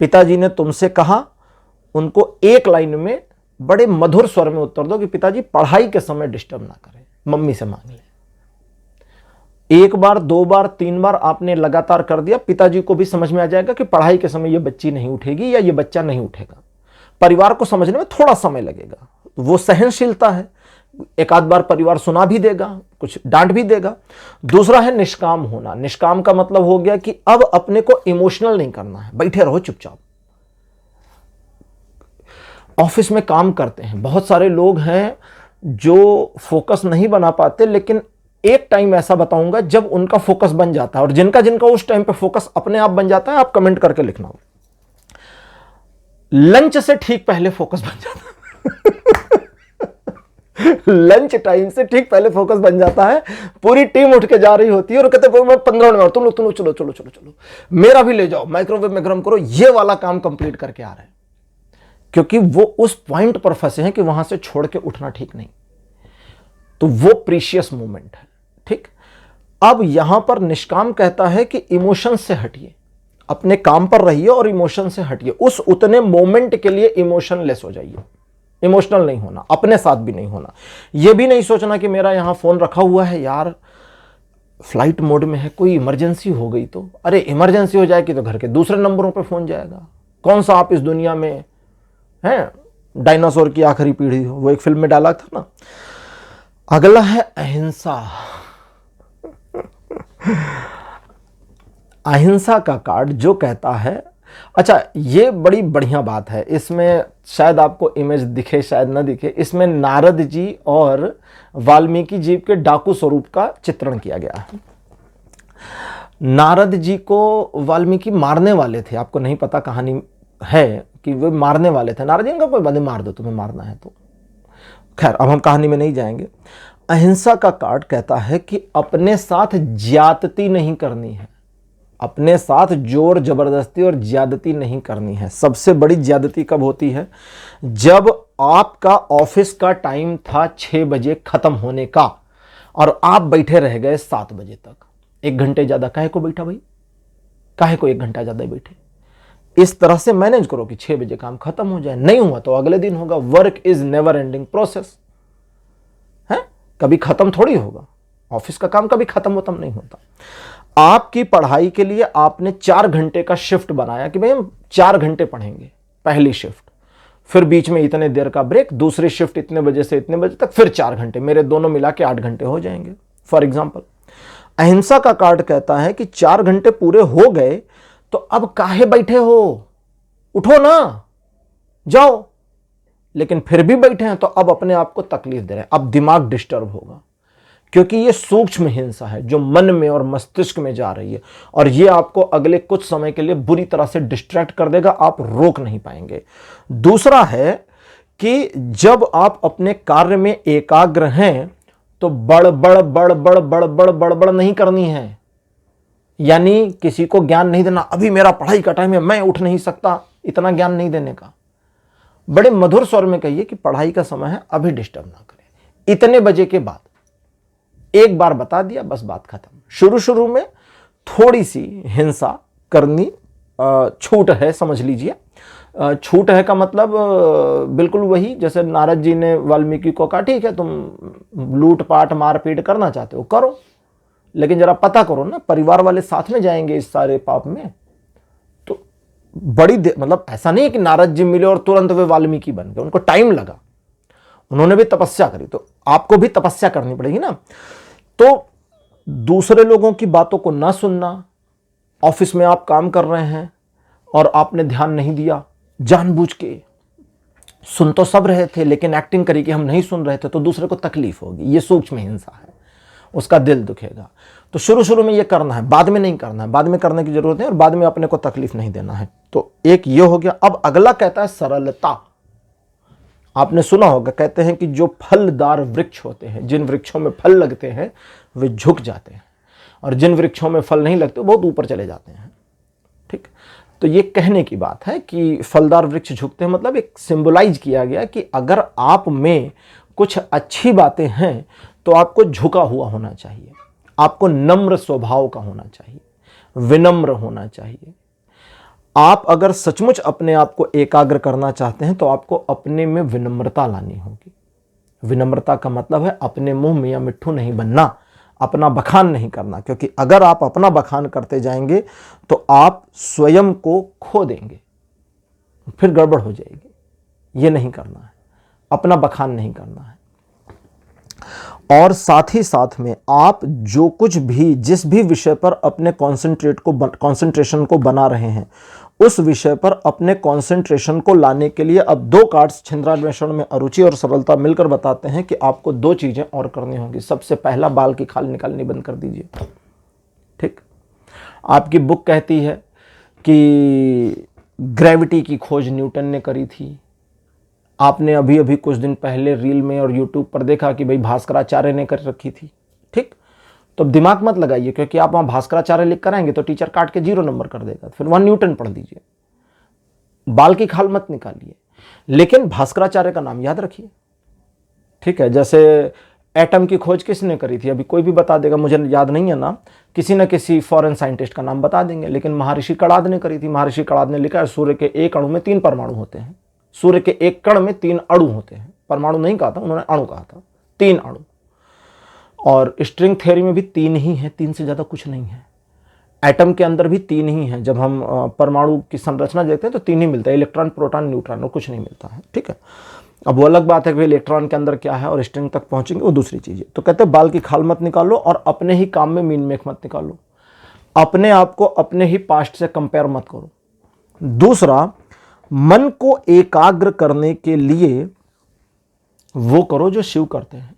पिताजी ने तुमसे कहा, उनको एक लाइन में बड़े मधुर स्वर में उत्तर दो कि पिताजी पढ़ाई के समय डिस्टर्ब ना करें, मम्मी से मांग लें। एक बार, दो बार, तीन बार आपने लगातार कर दिया, पिताजी को भी समझ में आ जाएगा कि पढ़ाई के समय ये बच्ची नहीं उठेगी या ये बच्चा नहीं उठेगा। परिवार को समझने में थोड़ा समय लगेगा, वो सहनशीलता है। एक आध बार परिवार सुना भी देगा, कुछ डांट भी देगा। दूसरा है निष्काम होना। निष्काम का मतलब हो गया कि अब अपने को इमोशनल नहीं करना है, बैठे रहो चुपचाप। ऑफिस में काम करते हैं, बहुत सारे लोग हैं जो फोकस नहीं बना पाते, लेकिन एक टाइम ऐसा बताऊंगा जब उनका फोकस बन जाता है, और जिनका जिनका उस टाइम पे फोकस अपने आप बन जाता है, आप कमेंट करके लिखना। लंच से ठीक पहले फोकस बन जाता है लंच टाइम से ठीक पहले फोकस बन जाता है। पूरी टीम उठ के जा रही होती है और कहते हैं 15 मिनट, तुम लोग चलो चलो चलो चलो, मेरा भी ले जाओ, माइक्रोवेव में गर्म करो, ये वाला काम कंप्लीट करके आ रहे हैं। क्योंकि वो उस पॉइंट पर फंसे हैं कि वहां से छोड़ के उठना ठीक नहीं। तो वो प्रीशियस मोमेंट है। ठीक, अब यहां पर निष्काम कहता है कि इमोशन से हटिए, अपने काम पर रहिए और इमोशन से हटिए। उस उतने मोमेंट के लिए इमोशनलेस हो जाइए। इमोशनल नहीं होना, अपने साथ भी नहीं होना। यह भी नहीं सोचना कि मेरा यहां फोन रखा हुआ है यार, फ्लाइट मोड में है, कोई इमरजेंसी हो गई तो। अरे इमरजेंसी हो जाएगी तो घर के दूसरे नंबरों पर फोन जाएगा। कौन सा आप इस दुनिया में हैं, डायनासोर की आखिरी पीढ़ी हो, वो एक फिल्म में डाला था ना। अगला है अहिंसा। अहिंसा का कार्ड जो कहता है, अच्छा ये बड़ी बढ़िया बात है, इसमें शायद आपको इमेज दिखे शायद ना दिखे, इसमें नारद जी और वाल्मीकि जी के डाकू स्वरूप का चित्रण किया गया है। नारद जी को वाल्मीकि मारने वाले थे, आपको नहीं पता, कहानी है कि वे मारने वाले थे। नारद जी का कोई बंदे मार दो, तुम्हें मारना है तो। खैर अब हम कहानी में नहीं जाएंगे। अहिंसा का कार्ड कहता है कि अपने साथ ज्यादती नहीं करनी है, अपने साथ जोर जबरदस्ती और ज्यादती नहीं करनी है। सबसे बड़ी ज्यादती कब होती है? जब आपका ऑफिस का टाइम था 6 बजे खत्म होने का और आप बैठे रह गए 7 बजे तक। 1 घंटे ज्यादा काहे को बैठा भाई, काहे को 1 घंटा ज्यादा बैठे? इस तरह से मैनेज करो कि 6 बजे काम खत्म हो जाए, नहीं हुआ तो अगले दिन होगा। Work is never ending process है, कभी खत्म थोड़ी होगा। ऑफिस का काम कभी खत्म होता नहीं होता। आपकी पढ़ाई के लिए आपने 4 घंटे का शिफ्ट बनाया कि भाई हम 4 घंटे पढ़ेंगे, पहली शिफ्ट, फिर बीच में इतने देर का ब्रेक, दूसरी शिफ्ट इतने बजे से इतने बजे तक, फिर 4 घंटे, मेरे दोनों मिला के 8 घंटे हो जाएंगे फॉर एग्जाम्पल। अहिंसा का कार्ड कहता है कि 4 घंटे पूरे हो गए तो अब काहे बैठे हो, उठो ना, जाओ। लेकिन फिर भी बैठे हैं तो अब अपने आप को तकलीफ दे रहे हैं, अब दिमाग डिस्टर्ब होगा, क्योंकि ये सूक्ष्म हिंसा है जो मन में और मस्तिष्क में जा रही है, और ये आपको अगले कुछ समय के लिए बुरी तरह से डिस्ट्रैक्ट कर देगा, आप रोक नहीं पाएंगे। दूसरा है कि जब आप अपने कार्य में एकाग्र हैं तो बड़ बड़ बड़ बड़ बड़ बड़ बड़ बड़ नहीं करनी है। यानी किसी को ज्ञान नहीं देना, अभी मेरा पढ़ाई का टाइम है, मैं उठ नहीं सकता, इतना ज्ञान नहीं देने का। बड़े मधुर स्वर में कहिए कि पढ़ाई का समय है, अभी डिस्टर्ब ना करें, इतने बजे के बाद। एक बार बता दिया, बस बात खत्म। शुरू शुरू में थोड़ी सी हिंसा करनी छूट है, समझ लीजिए। छूट है का मतलब बिल्कुल वही जैसे नारद जी ने वाल्मीकि को कहा, ठीक है तुम लूटपाट मारपीट करना चाहते हो करो, लेकिन जरा पता करो ना परिवार वाले साथ में जाएंगे इस सारे पाप में। तो बड़ी मतलब ऐसा नहीं है कि नारद जी मिले और तुरंत वे वाल्मीकि बन गए, उनको टाइम लगा, उन्होंने भी तपस्या करी, तो आपको भी तपस्या करनी पड़ेगी ना। तो दूसरे लोगों की बातों को ना सुनना, ऑफिस में आप काम कर रहे हैं और आपने ध्यान नहीं दिया, जानबूझ के सुन तो सब रहे थे लेकिन एक्टिंग करी कि हम नहीं सुन रहे थे, तो दूसरे को तकलीफ होगी, ये सूक्ष्म हिंसा है, उसका दिल दुखेगा। तो शुरू शुरू में ये करना है, बाद में नहीं करना है, बाद में करने की जरूरत है और बाद में अपने को तकलीफ नहीं देना है। तो एक ये हो गया। अब अगला कहता है सरलता। आपने सुना होगा, कहते हैं कि जो फलदार वृक्ष होते हैं, जिन वृक्षों में फल लगते हैं वे झुक जाते हैं, और जिन वृक्षों में फल नहीं लगते बहुत ऊपर चले जाते हैं। ठीक, तो ये कहने की बात है कि फलदार वृक्ष झुकते हैं, मतलब एक सिंबलाइज किया गया कि अगर आप में कुछ अच्छी बातें हैं तो आपको झुका हुआ होना चाहिए, आपको नम्र स्वभाव का होना चाहिए, विनम्र होना चाहिए। आप अगर सचमुच अपने आप को एकाग्र करना चाहते हैं तो आपको अपने में विनम्रता लानी होगी। विनम्रता का मतलब है अपने मुंह मियां मिट्ठू नहीं बनना, अपना बखान नहीं करना, क्योंकि अगर आप अपना बखान करते जाएंगे तो आप स्वयं को खो देंगे, फिर गड़बड़ हो जाएगी। ये नहीं करना है, अपना बखान नहीं करना है। और साथ ही साथ में आप जो कुछ भी जिस भी विषय पर अपने कंसंट्रेशन को बना रहे हैं, उस विषय पर अपने कंसंट्रेशन को लाने के लिए अब दो कार्ड्स छिंद्रान्वेषण में अरुचि और सरलता मिलकर बताते हैं कि आपको दो चीजें और करनी होंगी। सबसे पहला, बाल की खाल निकालनी बंद कर दीजिए। ठीक, आपकी बुक कहती है कि ग्रेविटी की खोज न्यूटन ने करी थी। आपने अभी अभी कुछ दिन पहले रील में और यूट्यूब पर देखा कि भाई भास्कराचार्य ने कर रखी थी। ठीक, तो दिमाग मत लगाइए, क्योंकि आप वहां भास्कराचार्य लिख कर आएंगे तो टीचर काट के 0 नंबर कर देगा। फिर वहां न्यूटन पढ़ दीजिए, बाल की खाल मत निकालिए, लेकिन भास्कराचार्य का नाम याद रखिए। ठीक है, जैसे एटम की खोज किसने करी थी, अभी कोई भी बता देगा, मुझे याद नहीं है नाम, किसी न किसी फॉरेन साइंटिस्ट का नाम बता देंगे, लेकिन महर्षि कणाद ने करी थी। महर्षि कणाद ने लिखा है सूर्य के एक अणु में 3 परमाणु होते हैं। सूर्य के एक कण में 3 अणु होते हैं। परमाणु नहीं कहा था उन्होंने, अणु कहा था, 3 अणु। और स्ट्रिंग थ्योरी में भी 3 ही है, 3 से ज्यादा कुछ नहीं है। एटम के अंदर भी 3 ही है। जब हम परमाणु की संरचना देखते हैं तो 3 ही मिलता है, इलेक्ट्रॉन, प्रोटॉन, न्यूट्रॉन, और कुछ नहीं मिलता है। ठीक है, अब वो अलग बात है कि इलेक्ट्रॉन के अंदर क्या है और स्ट्रिंग तक पहुंचेंगे, वो दूसरी चीज है। तो कहते हैं बाल की खाल मत निकालो और अपने ही काम में मीन मेख मत निकालो। अपने आप को अपने ही पास्ट से कंपेयर मत करो। दूसरा, मन को एकाग्र करने के लिए वो करो जो शिव करते हैं।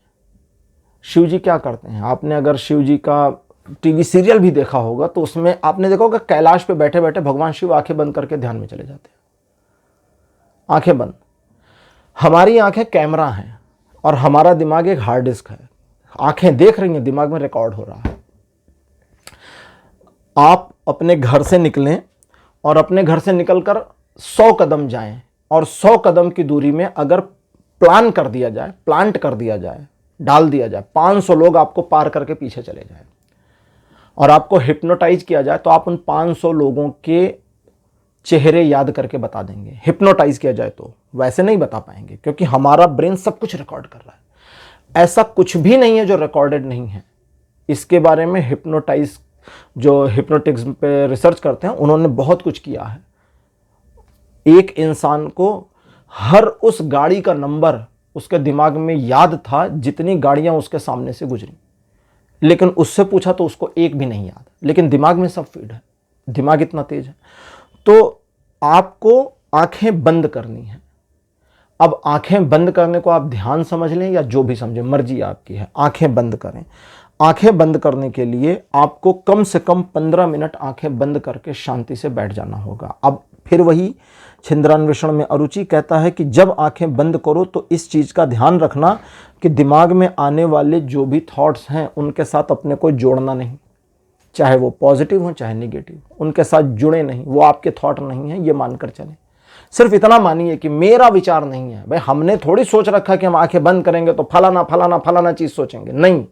शिव जी क्या करते हैं, आपने अगर शिव जी का टीवी सीरियल भी देखा होगा तो उसमें आपने देखा होगा कैलाश पे बैठे बैठे भगवान शिव आंखें बंद करके ध्यान में चले जाते हैं, आंखें बंद। हमारी आंखें कैमरा हैं और हमारा दिमाग एक हार्ड डिस्क है। आंखें देख रही हैं, दिमाग में रिकॉर्ड हो रहा है। आप अपने घर से निकलें और अपने घर से निकलकर 100 कदम जाएं और 100 कदम की दूरी में अगर प्लान कर दिया जाए, प्लांट कर दिया जाए, डाल दिया जाए, 500 लोग आपको पार करके पीछे चले जाए और आपको हिप्नोटाइज किया जाए, तो आप उन 500 लोगों के चेहरे याद करके बता देंगे। हिप्नोटाइज किया जाए तो वैसे नहीं बता पाएंगे, क्योंकि हमारा ब्रेन सब कुछ रिकॉर्ड कर रहा है। ऐसा कुछ भी नहीं है जो रिकॉर्डेड नहीं है। इसके बारे में हिप्नोटाइज, जो हिप्नोटिक्स पे रिसर्च करते हैं, उन्होंने बहुत कुछ किया है। एक इंसान को हर उस गाड़ी का नंबर उसके दिमाग में याद था जितनी गाड़ियां उसके सामने से गुजरी, लेकिन उससे पूछा तो उसको एक भी नहीं याद, लेकिन दिमाग में सब फीड है, दिमाग इतना तेज है। तो आपको आंखें बंद करनी है। अब आंखें बंद करने को आप ध्यान समझ लें या जो भी समझें, मर्जी आपकी है। आंखें बंद करें। आंखें बंद करने के लिए आपको कम से कम 15 मिनट आंखें बंद करके शांति से बैठ जाना होगा। अब फिर वही छिंद्रान्वेषण में अरुचि कहता है कि जब आंखें बंद करो तो इस चीज का ध्यान रखना कि दिमाग में आने वाले जो भी थॉट्स हैं उनके साथ अपने को जोड़ना नहीं, चाहे वो पॉजिटिव हो चाहे नेगेटिव, उनके साथ जुड़े नहीं। वो आपके थॉट नहीं है, ये मानकर चलें। सिर्फ इतना मानिए कि मेरा विचार नहीं है। भाई हमने थोड़ी सोच रखा कि हम आंखें बंद करेंगे तो फलाना फलाना फलाना चीज सोचेंगे, नहीं।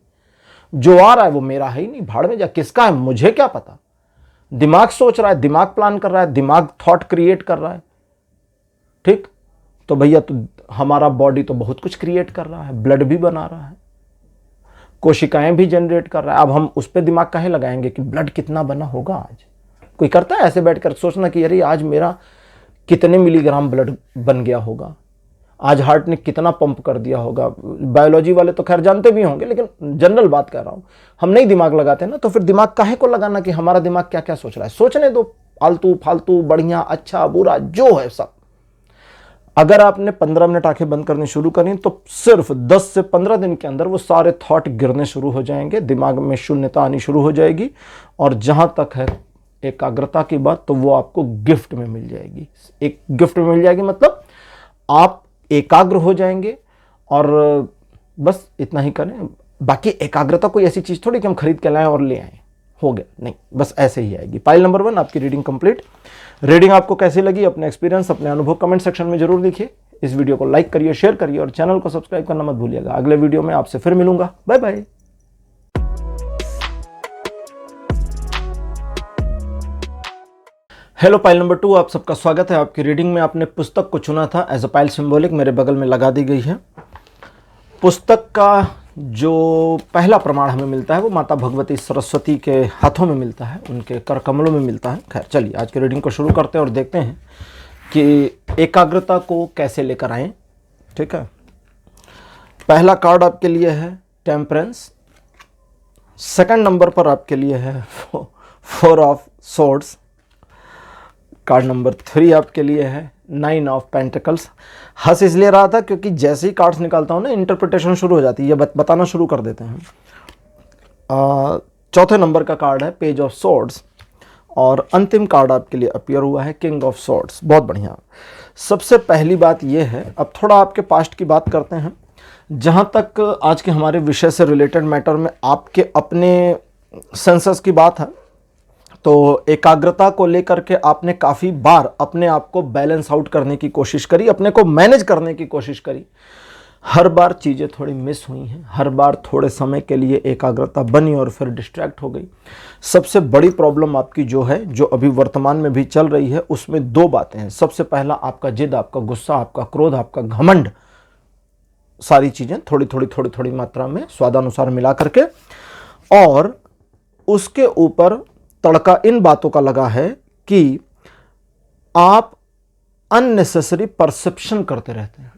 जो आ रहा है वो मेरा है ही नहीं, भाड़ में जा, किसका है मुझे क्या पता। दिमाग सोच रहा है, दिमाग प्लान कर रहा है, दिमाग थॉट क्रिएट कर रहा है। ठीक, तो भैया तो हमारा बॉडी तो बहुत कुछ क्रिएट कर रहा है, ब्लड भी बना रहा है, कोशिकाएं भी जनरेट कर रहा है। अब हम उस पर दिमाग काहे लगाएंगे कि ब्लड कितना बना होगा आज। कोई करता है ऐसे बैठकर सोचना कि अरे आज मेरा कितने मिलीग्राम ब्लड बन गया होगा, आज हार्ट ने कितना पंप कर दिया होगा। बायोलॉजी वाले तो खैर जानते भी होंगे, लेकिन जनरल बात कर रहा हूं। हम नहीं दिमाग लगाते ना, तो फिर दिमाग काहे को लगाना कि हमारा दिमाग क्या क्या सोच रहा है। सोचने दो, आलतू फालतू, बढ़िया, अच्छा बुरा जो है सब। अगर आपने 15 मिनट आंखें बंद करनी शुरू करें तो सिर्फ 10 से 15 दिन के अंदर वो सारे थॉट गिरने शुरू हो जाएंगे, दिमाग में शून्यता आनी शुरू हो जाएगी। और जहां तक है एकाग्रता की बात, तो वो आपको गिफ्ट में मिल जाएगी। एक गिफ्ट में मिल जाएगी मतलब आप एकाग्र हो जाएंगे। और बस इतना ही करें। बाकी एकाग्रता कोई ऐसी चीज थोड़ी कि हम खरीद के लाएं और ले आएं, हो गया, नहीं, बस ऐसे ही आएगी। पाइल नंबर 1 आपकी रीडिंग कंप्लीट। रीडिंग आपको कैसी लगी, अपने एक्सपीरियंस, अपने अनुभव कमेंट सेक्शन में जरूर लिखिए। इस वीडियो को लाइक करिए, शेयर करिए और चैनल को सब्सक्राइब करना मत भूलिएगा। अगले वीडियो में आपसे फिर मिलूंगा। Bye bye. Hello pile number 2, आप सबका स्वागत है। आपकी रीडिंग में आपने पुस्तक को चुना था एज अ पाइल सिंबॉलिक, मेरे बगल में लगा दी गई है। पुस्तक का जो पहला प्रमाण हमें मिलता है वो माता भगवती सरस्वती के हाथों में मिलता है, उनके कर कमलों में मिलता है। खैर चलिए आज की रीडिंग को शुरू करते हैं और देखते हैं कि एकाग्रता को कैसे लेकर आएं। ठीक है, पहला कार्ड आपके लिए है टेम्परेंस, सेकंड नंबर पर आपके लिए है 4 ऑफ सोर्ड्स, कार्ड नंबर 3 आपके लिए है 9 ऑफ पेंटिकल्स। हंस इसलिए रहा था क्योंकि जैसे ही कार्ड्स निकालता हूँ ना इंटरप्रिटेशन शुरू हो जाती है, ये बताना शुरू कर देते हैं। चौथे नंबर का कार्ड है पेज ऑफ सोर्ड्स और अंतिम कार्ड आपके लिए अपीयर हुआ है किंग ऑफ सोर्ड्स। बहुत बढ़िया। सबसे पहली बात यह है, अब थोड़ा आपके पास्ट की बात करते हैं। जहाँ तक आज के हमारे विषय से रिलेटेड मैटर में आपके अपने सेंसस की बात है, तो एकाग्रता को लेकर के आपने काफ़ी बार अपने आप को बैलेंस आउट करने की कोशिश करी, अपने को मैनेज करने की कोशिश करी। हर बार चीज़ें थोड़ी मिस हुई हैं, हर बार थोड़े समय के लिए एकाग्रता बनी और फिर डिस्ट्रैक्ट हो गई। सबसे बड़ी प्रॉब्लम आपकी जो है, जो अभी वर्तमान में भी चल रही है, उसमें 2 बातें हैं। सबसे पहला आपका जिद, आपका गुस्सा, आपका क्रोध, आपका घमंड, सारी चीज़ें थोड़ी थोड़ी मात्रा में स्वादानुसार मिला करके, और उसके ऊपर तड़का इन बातों का लगा है कि आप अननेसेसरी परसेप्शन करते रहते हैं।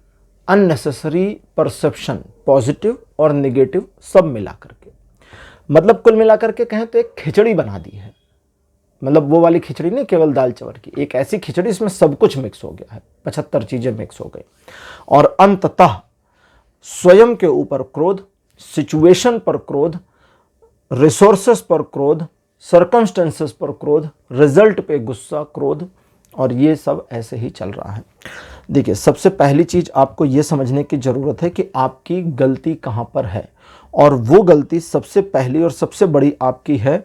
अननेसेसरी परसेप्शन, पॉजिटिव और नेगेटिव सब मिला करके, मतलब कुल मिला करके कहें तो एक खिचड़ी बना दी है। मतलब वो वाली खिचड़ी नहीं केवल दाल चावल की, एक ऐसी खिचड़ी इसमें सब कुछ मिक्स हो गया है, 75 चीजें मिक्स हो गई। और अंततः स्वयं के ऊपर क्रोध, सिचुएशन पर क्रोध, रिसोर्सेस पर क्रोध, सर्कमस्टेंसेस पर क्रोध, रिजल्ट पे गुस्सा, क्रोध, और ये सब ऐसे ही चल रहा है। देखिए, सबसे पहली चीज आपको ये समझने की जरूरत है कि आपकी गलती कहां पर है, और वो गलती सबसे पहली और सबसे बड़ी आपकी है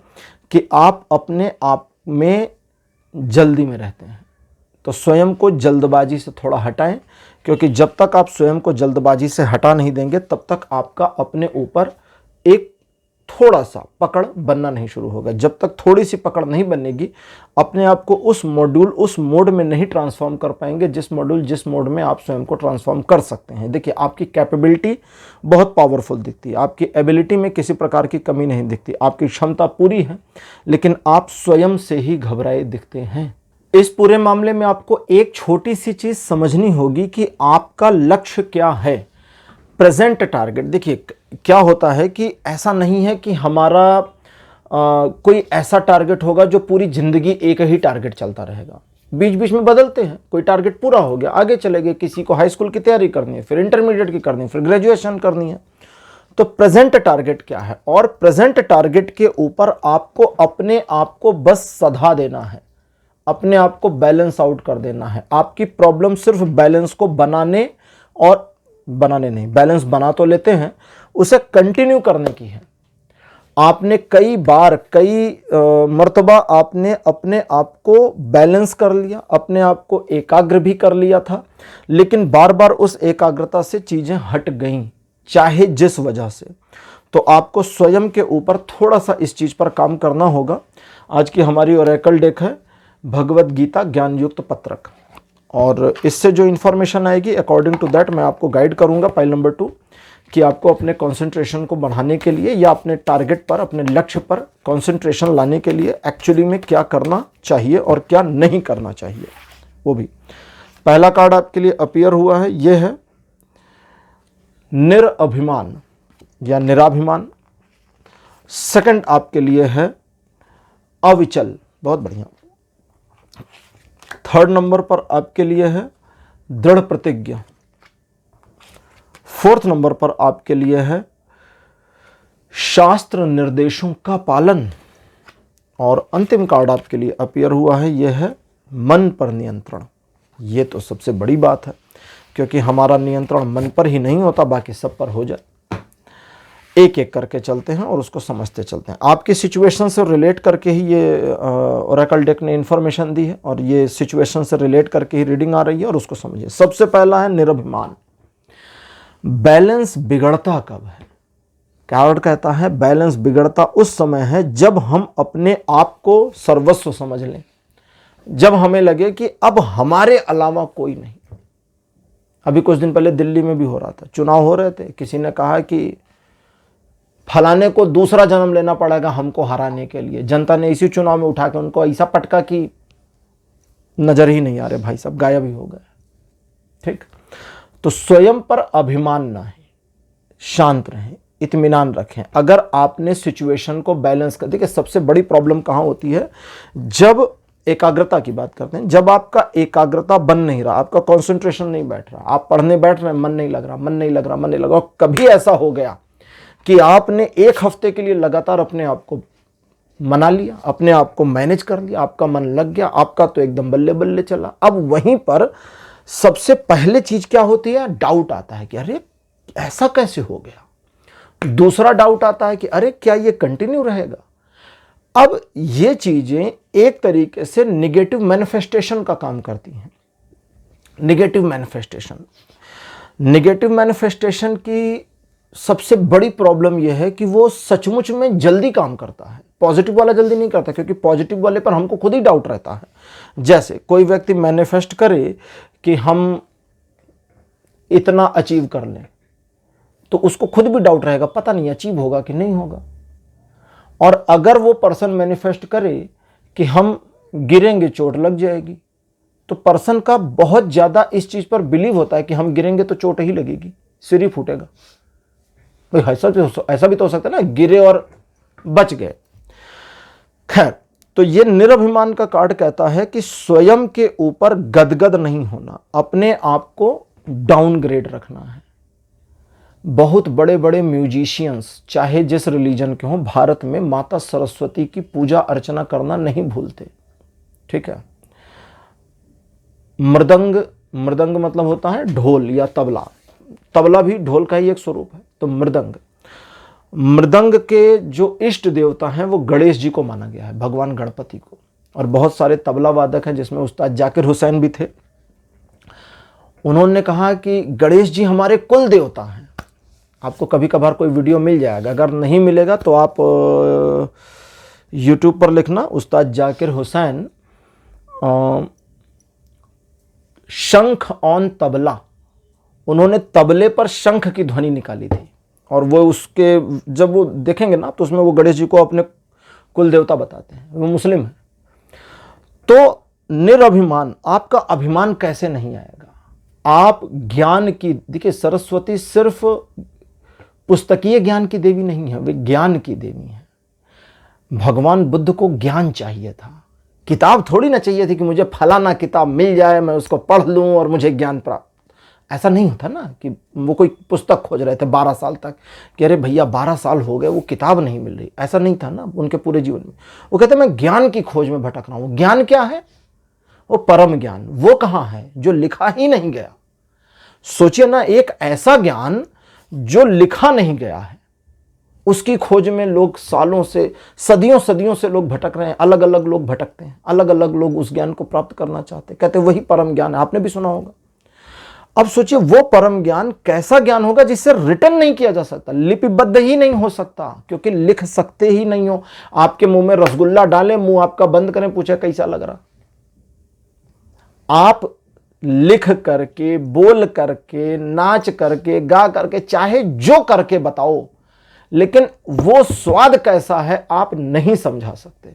कि आप अपने आप में जल्दी में रहते हैं। तो स्वयं को जल्दबाजी से थोड़ा हटाएं, क्योंकि जब तक आप स्वयं को जल्दबाजी से हटा नहीं देंगे तब तक आपका अपने ऊपर एक थोड़ा सा पकड़ बनना नहीं शुरू होगा। जब तक थोड़ी सी पकड़ नहीं बनेगी, अपने आप को उस मोड में नहीं ट्रांसफॉर्म कर पाएंगे जिस मोड में आप स्वयं को ट्रांसफॉर्म कर सकते हैं। देखिए, आपकी कैपेबिलिटी बहुत पावरफुल दिखती है, आपकी एबिलिटी में किसी प्रकार की कमी नहीं दिखती, आपकी क्षमता पूरी है, लेकिन आप स्वयं से ही घबराए दिखते हैं। इस पूरे मामले में आपको एक छोटी सी चीज समझनी होगी कि आपका लक्ष्य क्या है, प्रेजेंट टारगेट। देखिए, क्या होता है कि ऐसा नहीं है कि हमारा कोई ऐसा टारगेट होगा जो पूरी जिंदगी एक ही टारगेट चलता रहेगा। बीच बीच में बदलते हैं, कोई टारगेट पूरा हो गया आगे चले गए, किसी को हाई स्कूल की तैयारी करनी है, फिर इंटरमीडिएट की करनी है, फिर ग्रेजुएशन करनी है। तो प्रेजेंट टारगेट क्या है, और प्रेजेंट टारगेट के ऊपर आपको अपने आप को बस सधा देना है, अपने आप को बैलेंस आउट कर देना है। आपकी प्रॉब्लम सिर्फ बैलेंस को बनाने नहीं, बैलेंस बना तो लेते हैं, उसे कंटिन्यू करने की है। आपने कई बार कई मर्तबा आपने अपने आप को बैलेंस कर लिया, अपने आप को एकाग्र भी कर लिया था, लेकिन बार बार उस एकाग्रता से चीजें हट गईं, चाहे जिस वजह से। तो आपको स्वयं के ऊपर थोड़ा सा इस चीज पर काम करना होगा। आज की हमारी ओरेकल डेक है भगवत गीता ज्ञान युक्त पत्रक, और इससे जो इंफॉर्मेशन आएगी अकॉर्डिंग टू दैट मैं आपको गाइड करूंगा पाइल नंबर 2 कि आपको अपने कंसंट्रेशन को बढ़ाने के लिए या अपने टारगेट पर, अपने लक्ष्य पर कंसंट्रेशन लाने के लिए एक्चुअली में क्या करना चाहिए और क्या नहीं करना चाहिए। वो भी पहला कार्ड आपके लिए अपीयर हुआ है, यह है निरअभिमान या निराभिमान। सेकंड आपके लिए है अविचल, बहुत बढ़िया। थर्ड नंबर पर आपके लिए है दृढ़ प्रतिज्ञा। फोर्थ नंबर पर आपके लिए है शास्त्र निर्देशों का पालन, और अंतिम कार्ड आपके लिए अपीयर हुआ है, यह है मन पर नियंत्रण। यह तो सबसे बड़ी बात है, क्योंकि हमारा नियंत्रण मन पर ही नहीं होता, बाकी सब पर हो जाए। एक एक करके चलते हैं और उसको समझते चलते हैं। आपकी सिचुएशन से रिलेट करके ही ये ओरेकल डेक ने इन्फॉर्मेशन दी है, और ये सिचुएशन से रिलेट करके ही रीडिंग आ रही है, और उसको समझिए। सबसे पहला है निरभिमान। बैलेंस बिगड़ता कब है? कार्ड कहता है बैलेंस बिगड़ता उस समय है जब हम अपने आप को सर्वस्व समझ लें, जब हमें लगे कि अब हमारे अलावा कोई नहीं। अभी कुछ दिन पहले दिल्ली में भी हो रहा था, चुनाव हो रहे थे, किसी ने कहा कि फलाने को दूसरा जन्म लेना पड़ेगा हमको हराने के लिए। जनता ने इसी चुनाव में उठा के उनको ऐसा पटका कि नजर ही नहीं आ रहे भाई साहब, गायब ही हो गए। ठीक, तो स्वयं पर अभिमान ना है, शांत रहें, इत्मीनान रखें। अगर आपने सिचुएशन को बैलेंस कर, देखिए सबसे बड़ी प्रॉब्लम कहां होती है, जब एकाग्रता की बात करते हैं, जब आपका एकाग्रता बन नहीं रहा, आपका कंसंट्रेशन नहीं बैठ रहा, आप पढ़ने बैठ रहे हैं, मन नहीं लग रहा, मन नहीं लग रहा, मन नहीं लग रहा, और कभी ऐसा हो गया कि आपने एक हफ्ते के लिए लगातार अपने आप को मना लिया, अपने आप को मैनेज कर लिया, आपका मन लग गया, आपका तो एकदम बल्ले बल्ले चला। अब वहीं पर सबसे पहले चीज क्या होती है, डाउट आता है कि अरे ऐसा कैसे हो गया। दूसरा डाउट आता है कि अरे क्या ये कंटिन्यू रहेगा। अब ये चीजें एक तरीके से निगेटिव मैनिफेस्टेशन का काम करती हैं। निगेटिव मैनिफेस्टेशन की सबसे बड़ी प्रॉब्लम यह है कि वो सचमुच में जल्दी काम करता है, पॉजिटिव वाला जल्दी नहीं करता, क्योंकि पॉजिटिव वाले पर हमको खुद ही डाउट रहता है। जैसे कोई व्यक्ति मैनिफेस्ट करे कि हम इतना अचीव कर लें, तो उसको खुद भी डाउट रहेगा, पता नहीं अचीव होगा कि नहीं होगा। और अगर वो पर्सन मैनिफेस्ट करे कि हम गिरेंगे, चोट लग जाएगी, तो पर्सन का बहुत ज्यादा इस चीज पर बिलीव होता है कि हम गिरेंगे तो चोट ही लगेगी, सिर ही फूटेगा। भाई ऐसा भी तो हो सकता है ना, गिरे और बच गए। खैर, तो ये निरभिमान का कार्ड कहता है कि स्वयं के ऊपर गदगद नहीं होना, अपने आप को डाउनग्रेड रखना है। बहुत बड़े बड़े म्यूजिशियंस चाहे जिस रिलीजन के हों, भारत में माता सरस्वती की पूजा अर्चना करना नहीं भूलते। ठीक है, मृदंग मतलब होता है ढोल या तबला, तबला भी ढोल का ही एक स्वरूप है। तो मृदंग के जो इष्ट देवता हैं वो गणेश जी को माना गया है, भगवान गणपति को। और बहुत सारे तबला वादक हैं, जिसमें उस्ताद जाकिर हुसैन भी थे। उन्होंने कहा कि गणेश जी हमारे कुल देवता हैं। आपको कभी कभार कोई वीडियो मिल जाएगा, अगर नहीं मिलेगा तो आप यूट्यूब पर लिखना उस्ताद जाकिर हुसैन शंख ऑन तबला। उन्होंने तबले पर शंख की ध्वनि निकाली थी, और वो उसके जब वो देखेंगे ना तो उसमें वो गणेश जी को अपने कुल देवता बताते हैं, वो मुस्लिम है। तो निरभिमान, आपका अभिमान कैसे नहीं आएगा। आप ज्ञान की, देखिए सरस्वती सिर्फ पुस्तकीय ज्ञान की देवी नहीं है, वे ज्ञान की देवी है। भगवान बुद्ध को ज्ञान चाहिए था, किताब थोड़ी ना चाहिए थी कि मुझे फलाना किताब मिल जाए, मैं उसको पढ़ लूं और मुझे ज्ञान प्राप्त। ऐसा नहीं होता ना कि वो कोई पुस्तक खोज रहे थे 12 साल तक कि अरे भैया 12 साल हो गए वो किताब नहीं मिल रही। ऐसा नहीं था ना उनके पूरे जीवन में। वो कहते मैं ज्ञान की खोज में भटक रहा हूं। ज्ञान क्या है? वो परम ज्ञान। वो कहां है जो लिखा ही नहीं गया। सोचिए ना, एक ऐसा ज्ञान जो लिखा नहीं गया है, उसकी खोज में लोग सालों से, सदियों से लोग भटक रहे हैं। अलग अलग लोग भटकते हैं, अलग अलग लोग उस ज्ञान को प्राप्त करना चाहते हैं, कहते वही परम ज्ञान है। आपने भी सुना होगा। अब सोचिए वो परम ज्ञान कैसा ज्ञान होगा जिससे रिटर्न नहीं किया जा सकता, लिपिबद्ध ही नहीं हो सकता, क्योंकि लिख सकते ही नहीं हो। आपके मुंह में रसगुल्ला डालें, मुंह आपका बंद करें, पूछे कैसा लग रहा। आप लिख करके, बोल करके, नाच करके, गा करके, चाहे जो करके बताओ, लेकिन वो स्वाद कैसा है आप नहीं समझा सकते।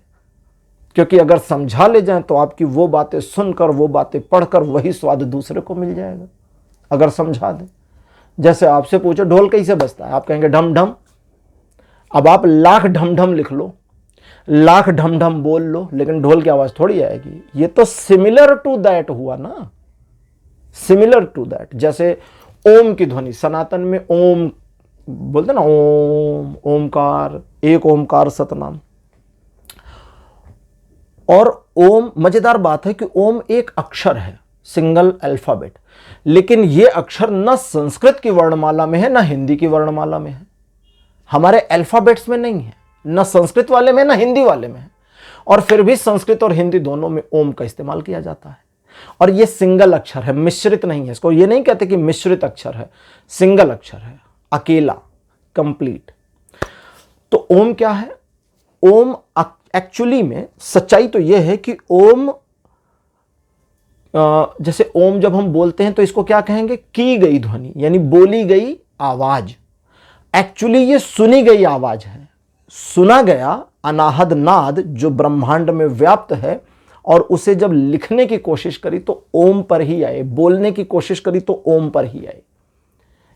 क्योंकि अगर समझा ले जाएं तो आपकी वो बातें सुनकर, वो बातें पढ़कर वही स्वाद दूसरे को मिल जाएगा। अगर समझा दें, जैसे आपसे पूछो ढोल कैसे बजता है, आप कहेंगे ढम ढम। अब आप लाख ढम ढम लिख लो, लाख ढम ढम बोल लो, लेकिन ढोल की आवाज थोड़ी आएगी। ये तो सिमिलर टू दैट हुआ ना, सिमिलर टू दैट। जैसे ओम की ध्वनि, सनातन में ओम बोलते ना, ओम, ओमकार, एक ओमकार सतनाम। और ओम, मजेदार बात है कि ओम एक अक्षर है, सिंगल अल्फाबेट, लेकिन यह अक्षर न संस्कृत की वर्णमाला में है, न हिंदी की वर्णमाला में है। हमारे अल्फाबेट्स में नहीं है, न संस्कृत वाले में, न हिंदी वाले में है। और फिर भी संस्कृत और हिंदी दोनों में ओम का इस्तेमाल किया जाता है। और यह सिंगल अक्षर है, मिश्रित नहीं है। इसको ये नहीं कहते कि मिश्रित अक्षर है, सिंगल अक्षर है, अकेला, कंप्लीट। तो ओम क्या है? ओम एक्चुअली में सच्चाई तो यह है कि ओम जैसे ओम जब हम बोलते हैं तो इसको क्या कहेंगे, की गई ध्वनि, यानी बोली गई आवाज। एक्चुअली ये सुनी गई आवाज है, सुना गया अनाहद नाद जो ब्रह्मांड में व्याप्त है, और उसे जब लिखने की कोशिश करी तो ओम पर ही आए, बोलने की कोशिश करी तो ओम पर ही आए,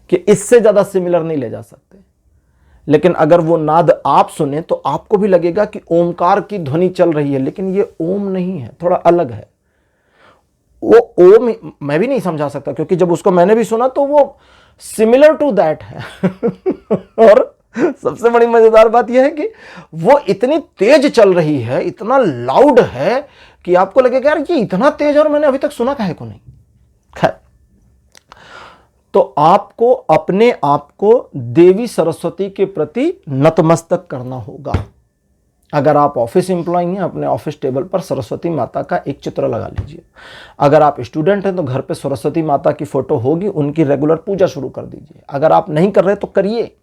कि इससे ज्यादा सिमिलर नहीं ले जा सकते। लेकिन अगर वो नाद आप सुने तो आपको भी लगेगा कि ओमकार की ध्वनि चल रही है, लेकिन ये ओम नहीं है, थोड़ा अलग है। वो ओम मैं भी नहीं समझा सकता, क्योंकि जब उसको मैंने भी सुना तो वो सिमिलर टू दैट है। और सबसे बड़ी मजेदार बात यह है कि वो इतनी तेज चल रही है, इतना लाउड है कि आपको लगेगा यार ये इतना तेज और मैंने अभी तक सुना काहे को नहीं। खैर, तो आपको अपने आप को देवी सरस्वती के प्रति नतमस्तक करना होगा। अगर आप ऑफिस एम्प्लॉय हैं, अपने ऑफिस टेबल पर सरस्वती माता का एक चित्र लगा लीजिए। अगर आप स्टूडेंट हैं तो घर पे सरस्वती माता की फोटो होगी, उनकी रेगुलर पूजा शुरू कर दीजिए। अगर आप नहीं कर रहे तो करिए,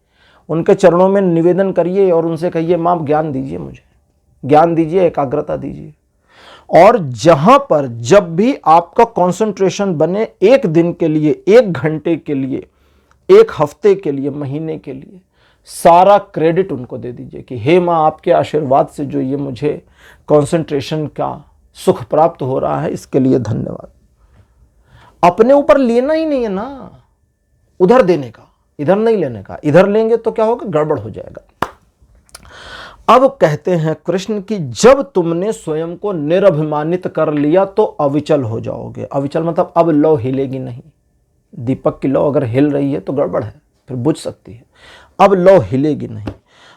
उनके चरणों में निवेदन करिए और उनसे कहिए मां ज्ञान दीजिए, मुझे ज्ञान दीजिए, एकाग्रता दीजिए। और जहां पर जब भी आपका कंसंट्रेशन बने, एक दिन के लिए, एक घंटे के लिए, एक हफ्ते के लिए, महीने के लिए, सारा क्रेडिट उनको दे दीजिए कि हे मां, आपके आशीर्वाद से जो ये मुझे कंसंट्रेशन का सुख प्राप्त हो रहा है, इसके लिए धन्यवाद। अपने ऊपर लेना ही नहीं है ना, उधर देने का, इधर नहीं लेने का। इधर लेंगे तो क्या होगा, गड़बड़ हो जाएगा। अब कहते हैं कृष्ण कि जब तुमने स्वयं को निरभिमानित कर लिया तो अविचल हो जाओगे। अविचल मतलब अब लौ हिलेगी नहीं। दीपक की लौ अगर हिल रही है तो गड़बड़ है, फिर बुझ सकती है। अब लौ हिलेगी नहीं।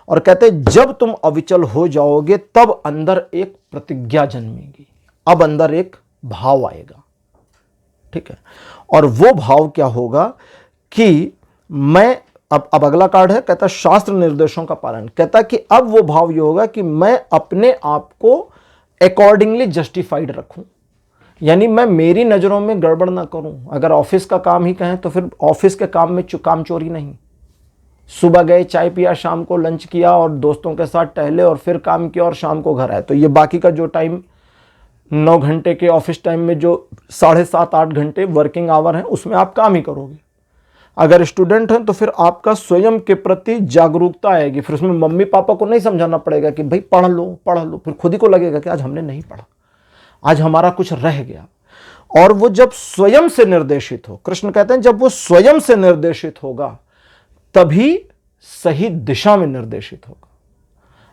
और कहते हैं जब तुम अविचल हो जाओगे तब अंदर एक प्रतिज्ञा जन्मेगी, अब अंदर एक भाव आएगा। ठीक है, और वो भाव क्या होगा कि मैं अब अगला कार्ड है, कहता है शास्त्र निर्देशों का पालन। कहता कि अब वो भाव ये होगा कि मैं अपने आप को अकॉर्डिंगली जस्टिफाइड रखूं, यानी मैं मेरी नजरों में गड़बड़ ना करूं। अगर ऑफिस का काम ही कहें तो फिर ऑफिस के काम में काम चोरी नहीं। सुबह गए, चाय पिया, शाम को लंच किया और दोस्तों के साथ टहले और फिर काम किया और शाम को घर आए, तो ये बाकी का जो टाइम 9 घंटे के ऑफिस टाइम में जो 7.5-8 घंटे वर्किंग आवर हैं उसमें आप काम ही करोगे। अगर स्टूडेंट हैं तो फिर आपका स्वयं के प्रति जागरूकता आएगी, फिर उसमें मम्मी पापा को नहीं समझाना पड़ेगा कि भाई पढ़ लो पढ़ लो, फिर खुद ही को लगेगा कि आज हमने नहीं पढ़ा, आज हमारा कुछ रह गया। और वो जब स्वयं से निर्देशित हो, कृष्ण कहते हैं जब वो स्वयं से निर्देशित होगा तभी सही दिशा में निर्देशित होगा।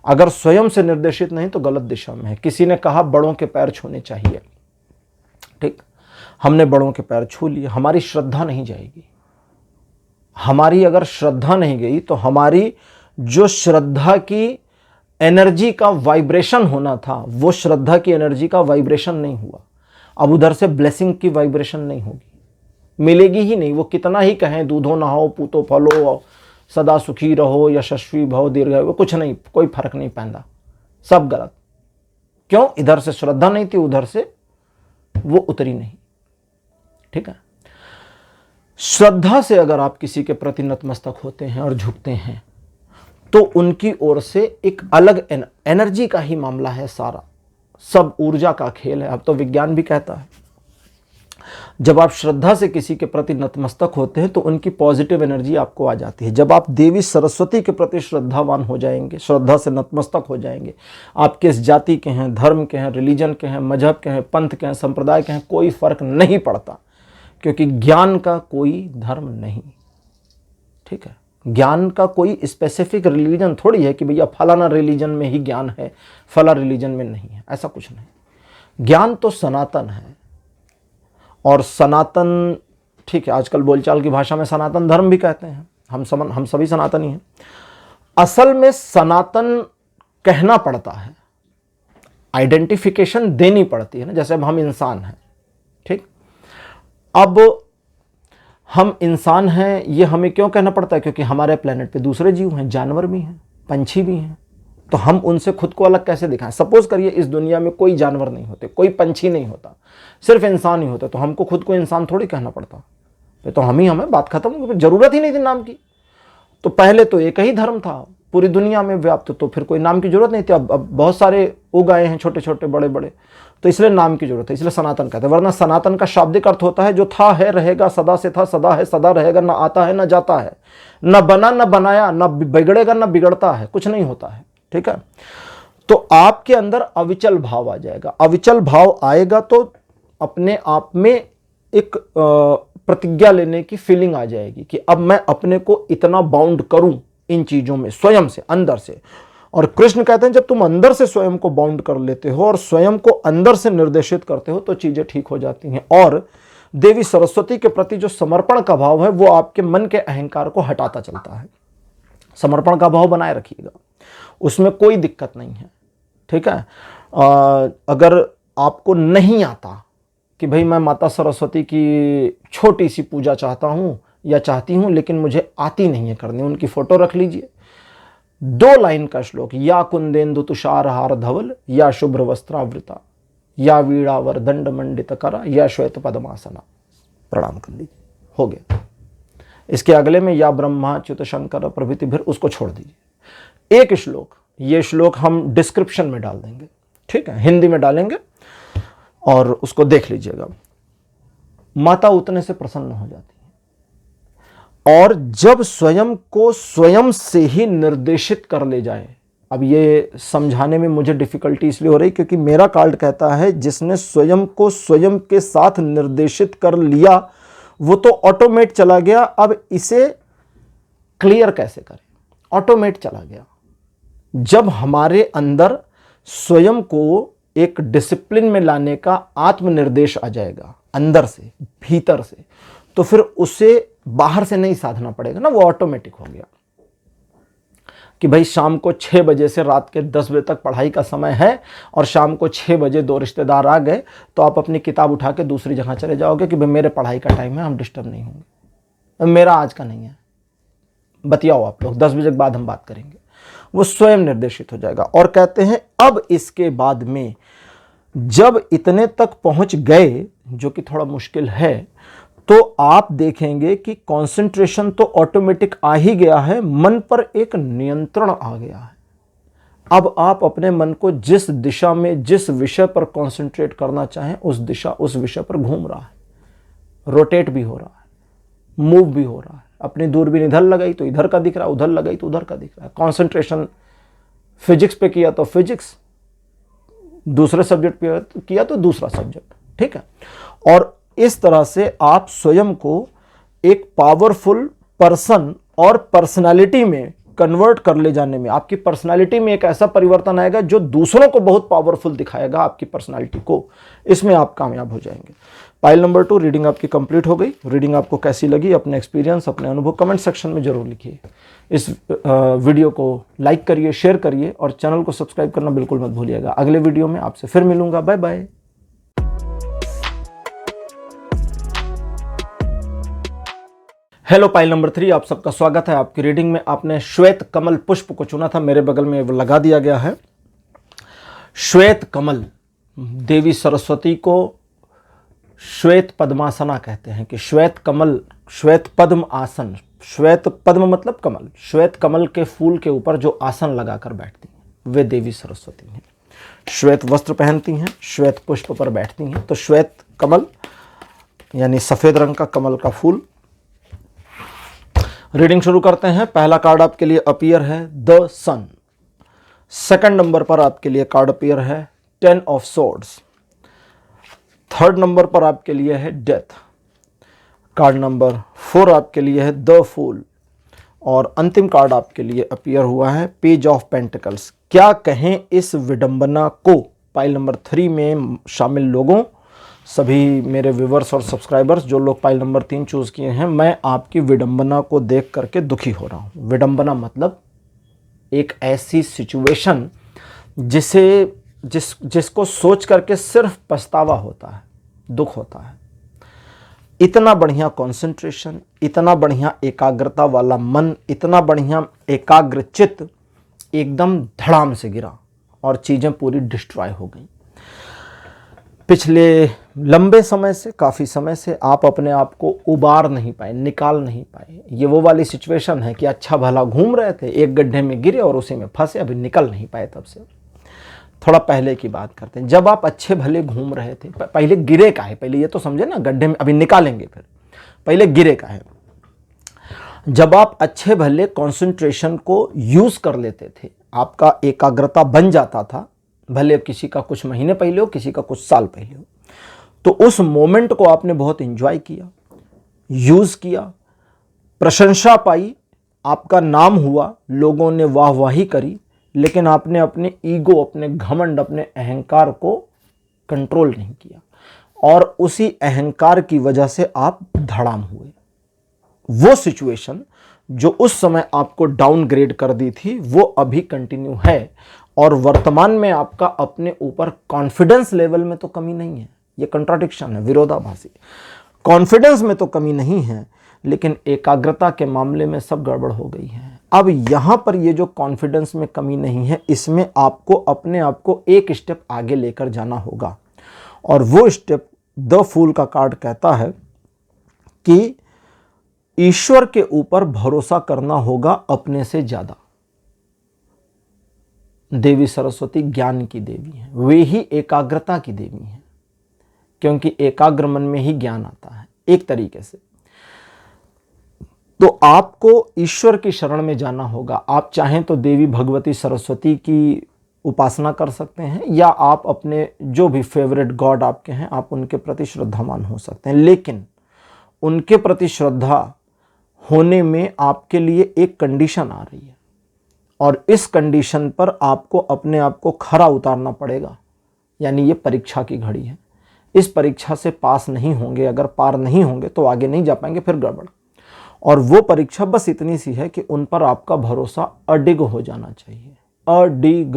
अगर स्वयं से निर्देशित नहीं तो गलत दिशा में है। किसी ने कहा बड़ों के पैर छूने चाहिए, ठीक, हमने बड़ों के पैर छू लिए, हमारी श्रद्धा नहीं जाएगी। हमारी अगर श्रद्धा नहीं गई तो हमारी जो श्रद्धा की एनर्जी का वाइब्रेशन होना था, वो श्रद्धा की एनर्जी का वाइब्रेशन नहीं हुआ। अब उधर से ब्लेसिंग की वाइब्रेशन नहीं होगी, मिलेगी ही नहीं। वो कितना ही कहें दूधो नहाओ पूतो फलो, सदा सुखी रहो, यशस्वी भव, दीर्घायु, कुछ नहीं, कोई फर्क नहीं पैदा, सब गलत। क्यों? इधर से श्रद्धा नहीं थी, उधर से वो उतरी नहीं। ठीक है, श्रद्धा से अगर आप किसी के प्रति नतमस्तक होते हैं और झुकते हैं तो उनकी ओर से एक अलग एनर्जी का ही मामला है, सारा सब ऊर्जा का खेल है। अब तो विज्ञान भी कहता है जब आप श्रद्धा से किसी के प्रति नतमस्तक होते हैं तो उनकी पॉजिटिव एनर्जी आपको आ जाती है। जब आप देवी सरस्वती के प्रति श्रद्धावान हो जाएंगे, श्रद्धा से नतमस्तक हो जाएंगे, आप किस जाति के हैं, धर्म के हैं, रिलीजन के हैं, मजहब के हैं, पंथ के हैं, संप्रदाय के हैं, कोई फर्क नहीं पड़ता, क्योंकि ज्ञान का कोई धर्म नहीं। ठीक है, ज्ञान का कोई स्पेसिफिक रिलीजन थोड़ी है कि भैया फलाना रिलीजन में ही ज्ञान है, फला रिलीजन में नहीं है, ऐसा कुछ नहीं। ज्ञान तो सनातन है। और सनातन, ठीक है, आजकल बोलचाल की भाषा में सनातन धर्म भी कहते हैं, हम सभी सनातनी हैं। असल में सनातन कहना पड़ता है, आइडेंटिफिकेशन देनी पड़ती है ना। जैसे अब हम इंसान हैं, ठीक, अब हम इंसान हैं ये हमें क्यों कहना पड़ता है? क्योंकि हमारे प्लेनेट पे दूसरे जीव हैं, जानवर भी हैं, पंछी भी हैं, तो हम उनसे खुद को अलग कैसे दिखाएं? सपोज करिए इस दुनिया में कोई जानवर नहीं होते, कोई पंछी नहीं होता, सिर्फ इंसान ही होता, तो हमको खुद को इंसान थोड़ी कहना पड़ता, तो हम ही हमें, बात खत्म, जरूरत ही नहीं थी नाम की। तो पहले तो एक ही धर्म था पूरी दुनिया में व्याप्त, तो फिर कोई नाम की जरूरत नहीं थी। अब बहुत सारे उग आए हैं, छोटे छोटे बड़े बड़े, तो इसलिए नाम की जरूरत है, इसलिए सनातन कहते हैं। वरना सनातन का शाब्दिक अर्थ होता है जो था है रहेगा, सदा से था सदा है सदा रहेगा, ना आता है ना जाता है, न बना न बनाया, न बिगड़ेगा न बिगड़ता है, कुछ नहीं होता है। ठीक है, तो आपके अंदर अविचल भाव आ जाएगा। अविचल भाव आएगा तो अपने आप में एक प्रतिज्ञा लेने की फीलिंग आ जाएगी कि अब मैं अपने को इतना बाउंड करूं इन चीजों में, स्वयं से, अंदर से। और कृष्ण कहते हैं जब तुम अंदर से स्वयं को बाउंड कर लेते हो और स्वयं को अंदर से निर्देशित करते हो तो चीजें ठीक हो जाती हैं। और देवी सरस्वती के प्रति जो समर्पण का भाव है वो आपके मन के अहंकार को हटाता चलता है। समर्पण का भाव बनाए रखिएगा, उसमें कोई दिक्कत नहीं है। ठीक है, अगर आपको नहीं आता कि भाई मैं माता सरस्वती की छोटी सी पूजा चाहता हूं या चाहती हूं लेकिन मुझे आती नहीं है करनी, उनकी फोटो रख लीजिए। 2 लाइन का श्लोक, या कुंदेन्दु तुषार हार धवल, या शुभ्र वस्त्रावृता, या वीणावर दंड मंडित करा, या श्वेत पद्मासना, प्रणाम कर लीजिए, हो गया। इसके अगले में या ब्रह्माच्युत शंकर प्रभृति, फिर उसको छोड़ दीजिए। एक श्लोक, ये श्लोक हम डिस्क्रिप्शन में डाल देंगे, ठीक है, हिंदी में डालेंगे और उसको देख लीजिएगा। माता उतने से प्रसन्न हो जाती है। और जब स्वयं को स्वयं से ही निर्देशित कर ले जाए, अब ये समझाने में मुझे डिफिकल्टी इसलिए हो रही क्योंकि मेरा कार्ड कहता है जिसने स्वयं को स्वयं के साथ निर्देशित कर लिया वो तो ऑटोमेट चला गया। अब इसे क्लियर कैसे करें? ऑटोमेट चला गया। जब हमारे अंदर स्वयं को एक डिसिप्लिन में लाने का आत्मनिर्देश आ जाएगा अंदर से, भीतर से, तो फिर उसे बाहर से नहीं साधना पड़ेगा ना, वो ऑटोमेटिक हो गया कि भाई शाम को 6 बजे से रात के 10 बजे तक पढ़ाई का समय है और शाम को 6 बजे 2 रिश्तेदार आ गए तो आप अपनी किताब उठा के दूसरी जगह चले जाओगे कि भाई मेरे पढ़ाई का टाइम है, हम डिस्टर्ब नहीं होंगे, मेरा आज का नहीं है, बतियाओ आप लोग, 10 बजे के बाद हम बात करेंगे। वो स्वयं निर्देशित हो जाएगा। और कहते हैं अब इसके बाद में जब इतने तक पहुंच गए, जो कि थोड़ा मुश्किल है, तो आप देखेंगे कि कंसंट्रेशन तो ऑटोमेटिक आ ही गया है, मन पर एक नियंत्रण आ गया है। अब आप अपने मन को जिस दिशा में, जिस विषय पर कंसंट्रेट करना चाहें उस दिशा, उस विषय पर घूम रहा है, रोटेट भी हो रहा है, मूव भी हो रहा है। अपनी दूरबीन इधर लगाई तो इधर का दिख रहा है, उधर लगाई तो उधर का दिख रहा है। कंसंट्रेशन फिजिक्स पे किया तो फिजिक्स, दूसरे सब्जेक्ट पे किया तो दूसरा सब्जेक्ट, ठीक है। और इस तरह से आप स्वयं को एक पावरफुल पर्सन और पर्सनालिटी में कन्वर्ट कर ले जाने में, आपकी पर्सनालिटी में एक ऐसा परिवर्तन आएगा जो दूसरों को बहुत पावरफुल दिखाएगा आपकी पर्सनालिटी को। इसमें आप कामयाब हो जाएंगे। पाइल नंबर 2 रीडिंग आपकी कंप्लीट हो गई। रीडिंग आपको कैसी लगी, अपने एक्सपीरियंस, अपने अनुभव कमेंट सेक्शन में जरूर लिखिए। इस वीडियो को लाइक करिए, शेयर करिए और चैनल को सब्सक्राइब करना बिल्कुल मत भूलिएगा। अगले वीडियो में आपसे फिर मिलूंगा। Bye bye. Hello pile number 3, आप सबका स्वागत है आपकी रीडिंग में। आपने श्वेत कमल पुष्प को चुना था, मेरे बगल में लगा दिया गया है। श्वेत कमल, देवी सरस्वती को श्वेत पद्मासना कहते हैं कि श्वेत कमल, श्वेत पद्म आसन, श्वेत पद्म मतलब कमल, श्वेत कमल के फूल के ऊपर जो आसन लगाकर बैठती हैं वे देवी सरस्वती हैं। श्वेत वस्त्र पहनती हैं, श्वेत पुष्प पर बैठती हैं। तो श्वेत कमल यानी सफेद रंग का कमल का फूल। रीडिंग शुरू करते हैं। पहला कार्ड आपके लिए अपीयर है द सन। सेकंड नंबर पर आपके लिए कार्ड अपीयर है 10 ऑफ सोर्ड्स। थर्ड नंबर पर आपके लिए है डेथ। कार्ड नंबर 4 आपके लिए है द फूल। और अंतिम कार्ड आपके लिए अपीयर हुआ है पेज ऑफ पेंटिकल्स। क्या कहें इस विडंबना को? पाइल नंबर 3 में शामिल लोगों, सभी मेरे व्यूवर्स और सब्सक्राइबर्स जो लोग पाइल नंबर 3 चूज किए हैं, मैं आपकी विडंबना को देख करके दुखी हो रहा हूं। विडंबना मतलब एक ऐसी सिचुएशन जिसको सोच करके सिर्फ पछतावा होता है, दुख होता है। इतना बढ़िया कंसंट्रेशन, इतना बढ़िया एकाग्रता वाला मन, इतना बढ़िया एकाग्र चित्त एकदम धड़ाम से गिरा और चीजें पूरी डिस्ट्रॉय हो गई। पिछले लंबे समय से, काफ़ी समय से आप अपने आप को उबार नहीं पाए, निकाल नहीं पाए। ये वो वाली सिचुएशन है कि अच्छा भला घूम रहे थे, एक गड्ढे में गिरे और उसी में फंसे, अभी निकल नहीं पाए तब से। थोड़ा पहले की बात करते हैं। जब आप अच्छे भले घूम रहे थे, पहले गिरे का है, पहले ये तो समझे ना, गड्ढे में अभी निकालेंगे, फिर पहले गिरे का है। जब आप अच्छे भले कंसंट्रेशन को यूज कर लेते थे, आपका एकाग्रता बन जाता था, भले किसी का कुछ महीने पहले हो, किसी का कुछ साल पहले हो, तो उस मोमेंट को आपने बहुत एंजॉय किया, यूज किया, प्रशंसा पाई, आपका नाम हुआ, लोगों ने वाहवाही करी, लेकिन आपने अपने ईगो, अपने घमंड, अपने अहंकार को कंट्रोल नहीं किया और उसी अहंकार की वजह से आप धड़ाम हुए। वो सिचुएशन जो उस समय आपको डाउनग्रेड कर दी थी वो अभी कंटिन्यू है और वर्तमान में आपका अपने ऊपर कॉन्फिडेंस लेवल में तो कमी नहीं है। ये कंट्राडिक्शन है, विरोधाभासी। कॉन्फिडेंस में तो कमी नहीं है, लेकिन एकाग्रता के मामले में सब गड़बड़ हो गई है। अब यहां पर ये जो कॉन्फिडेंस में कमी नहीं है, इसमें आपको अपने आप को एक स्टेप आगे लेकर जाना होगा और वो स्टेप द फूल का कार्ड कहता है कि ईश्वर के ऊपर भरोसा करना होगा अपने से ज्यादा। देवी सरस्वती ज्ञान की देवी है, वे ही एकाग्रता की देवी है, क्योंकि एकाग्र मन में ही ज्ञान आता है एक तरीके से। तो आपको ईश्वर की शरण में जाना होगा। आप चाहें तो देवी भगवती सरस्वती की उपासना कर सकते हैं या आप अपने जो भी फेवरेट गॉड आपके हैं आप उनके प्रति श्रद्धावान हो सकते हैं, लेकिन उनके प्रति श्रद्धा होने में आपके लिए एक कंडीशन आ रही है और इस कंडीशन पर आपको अपने आप को खरा उतारना पड़ेगा। यानी ये परीक्षा की घड़ी है, इस परीक्षा से पास नहीं होंगे, अगर पार नहीं होंगे तो आगे नहीं जा पाएंगे, फिर गड़बड़। और वो परीक्षा बस इतनी सी है कि उन पर आपका भरोसा अडिग हो जाना चाहिए। अडिग,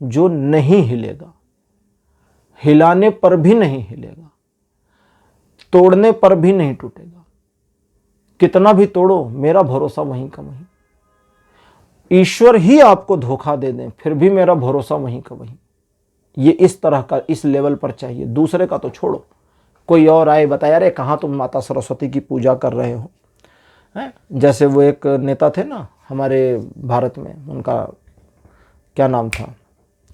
जो नहीं हिलेगा, हिलाने पर भी नहीं हिलेगा, तोड़ने पर भी नहीं टूटेगा। कितना भी तोड़ो, मेरा भरोसा वहीं का वहीं। ईश्वर ही आपको धोखा दे दें फिर भी मेरा भरोसा वहीं का वहीं। ये इस तरह का, इस लेवल पर चाहिए। दूसरे का तो छोड़ो, कोई और आए बताया, अरे कहाँ तुम माता सरस्वती की पूजा कर रहे हो, हैं? जैसे वो एक नेता थे ना हमारे भारत में, उनका क्या नाम था,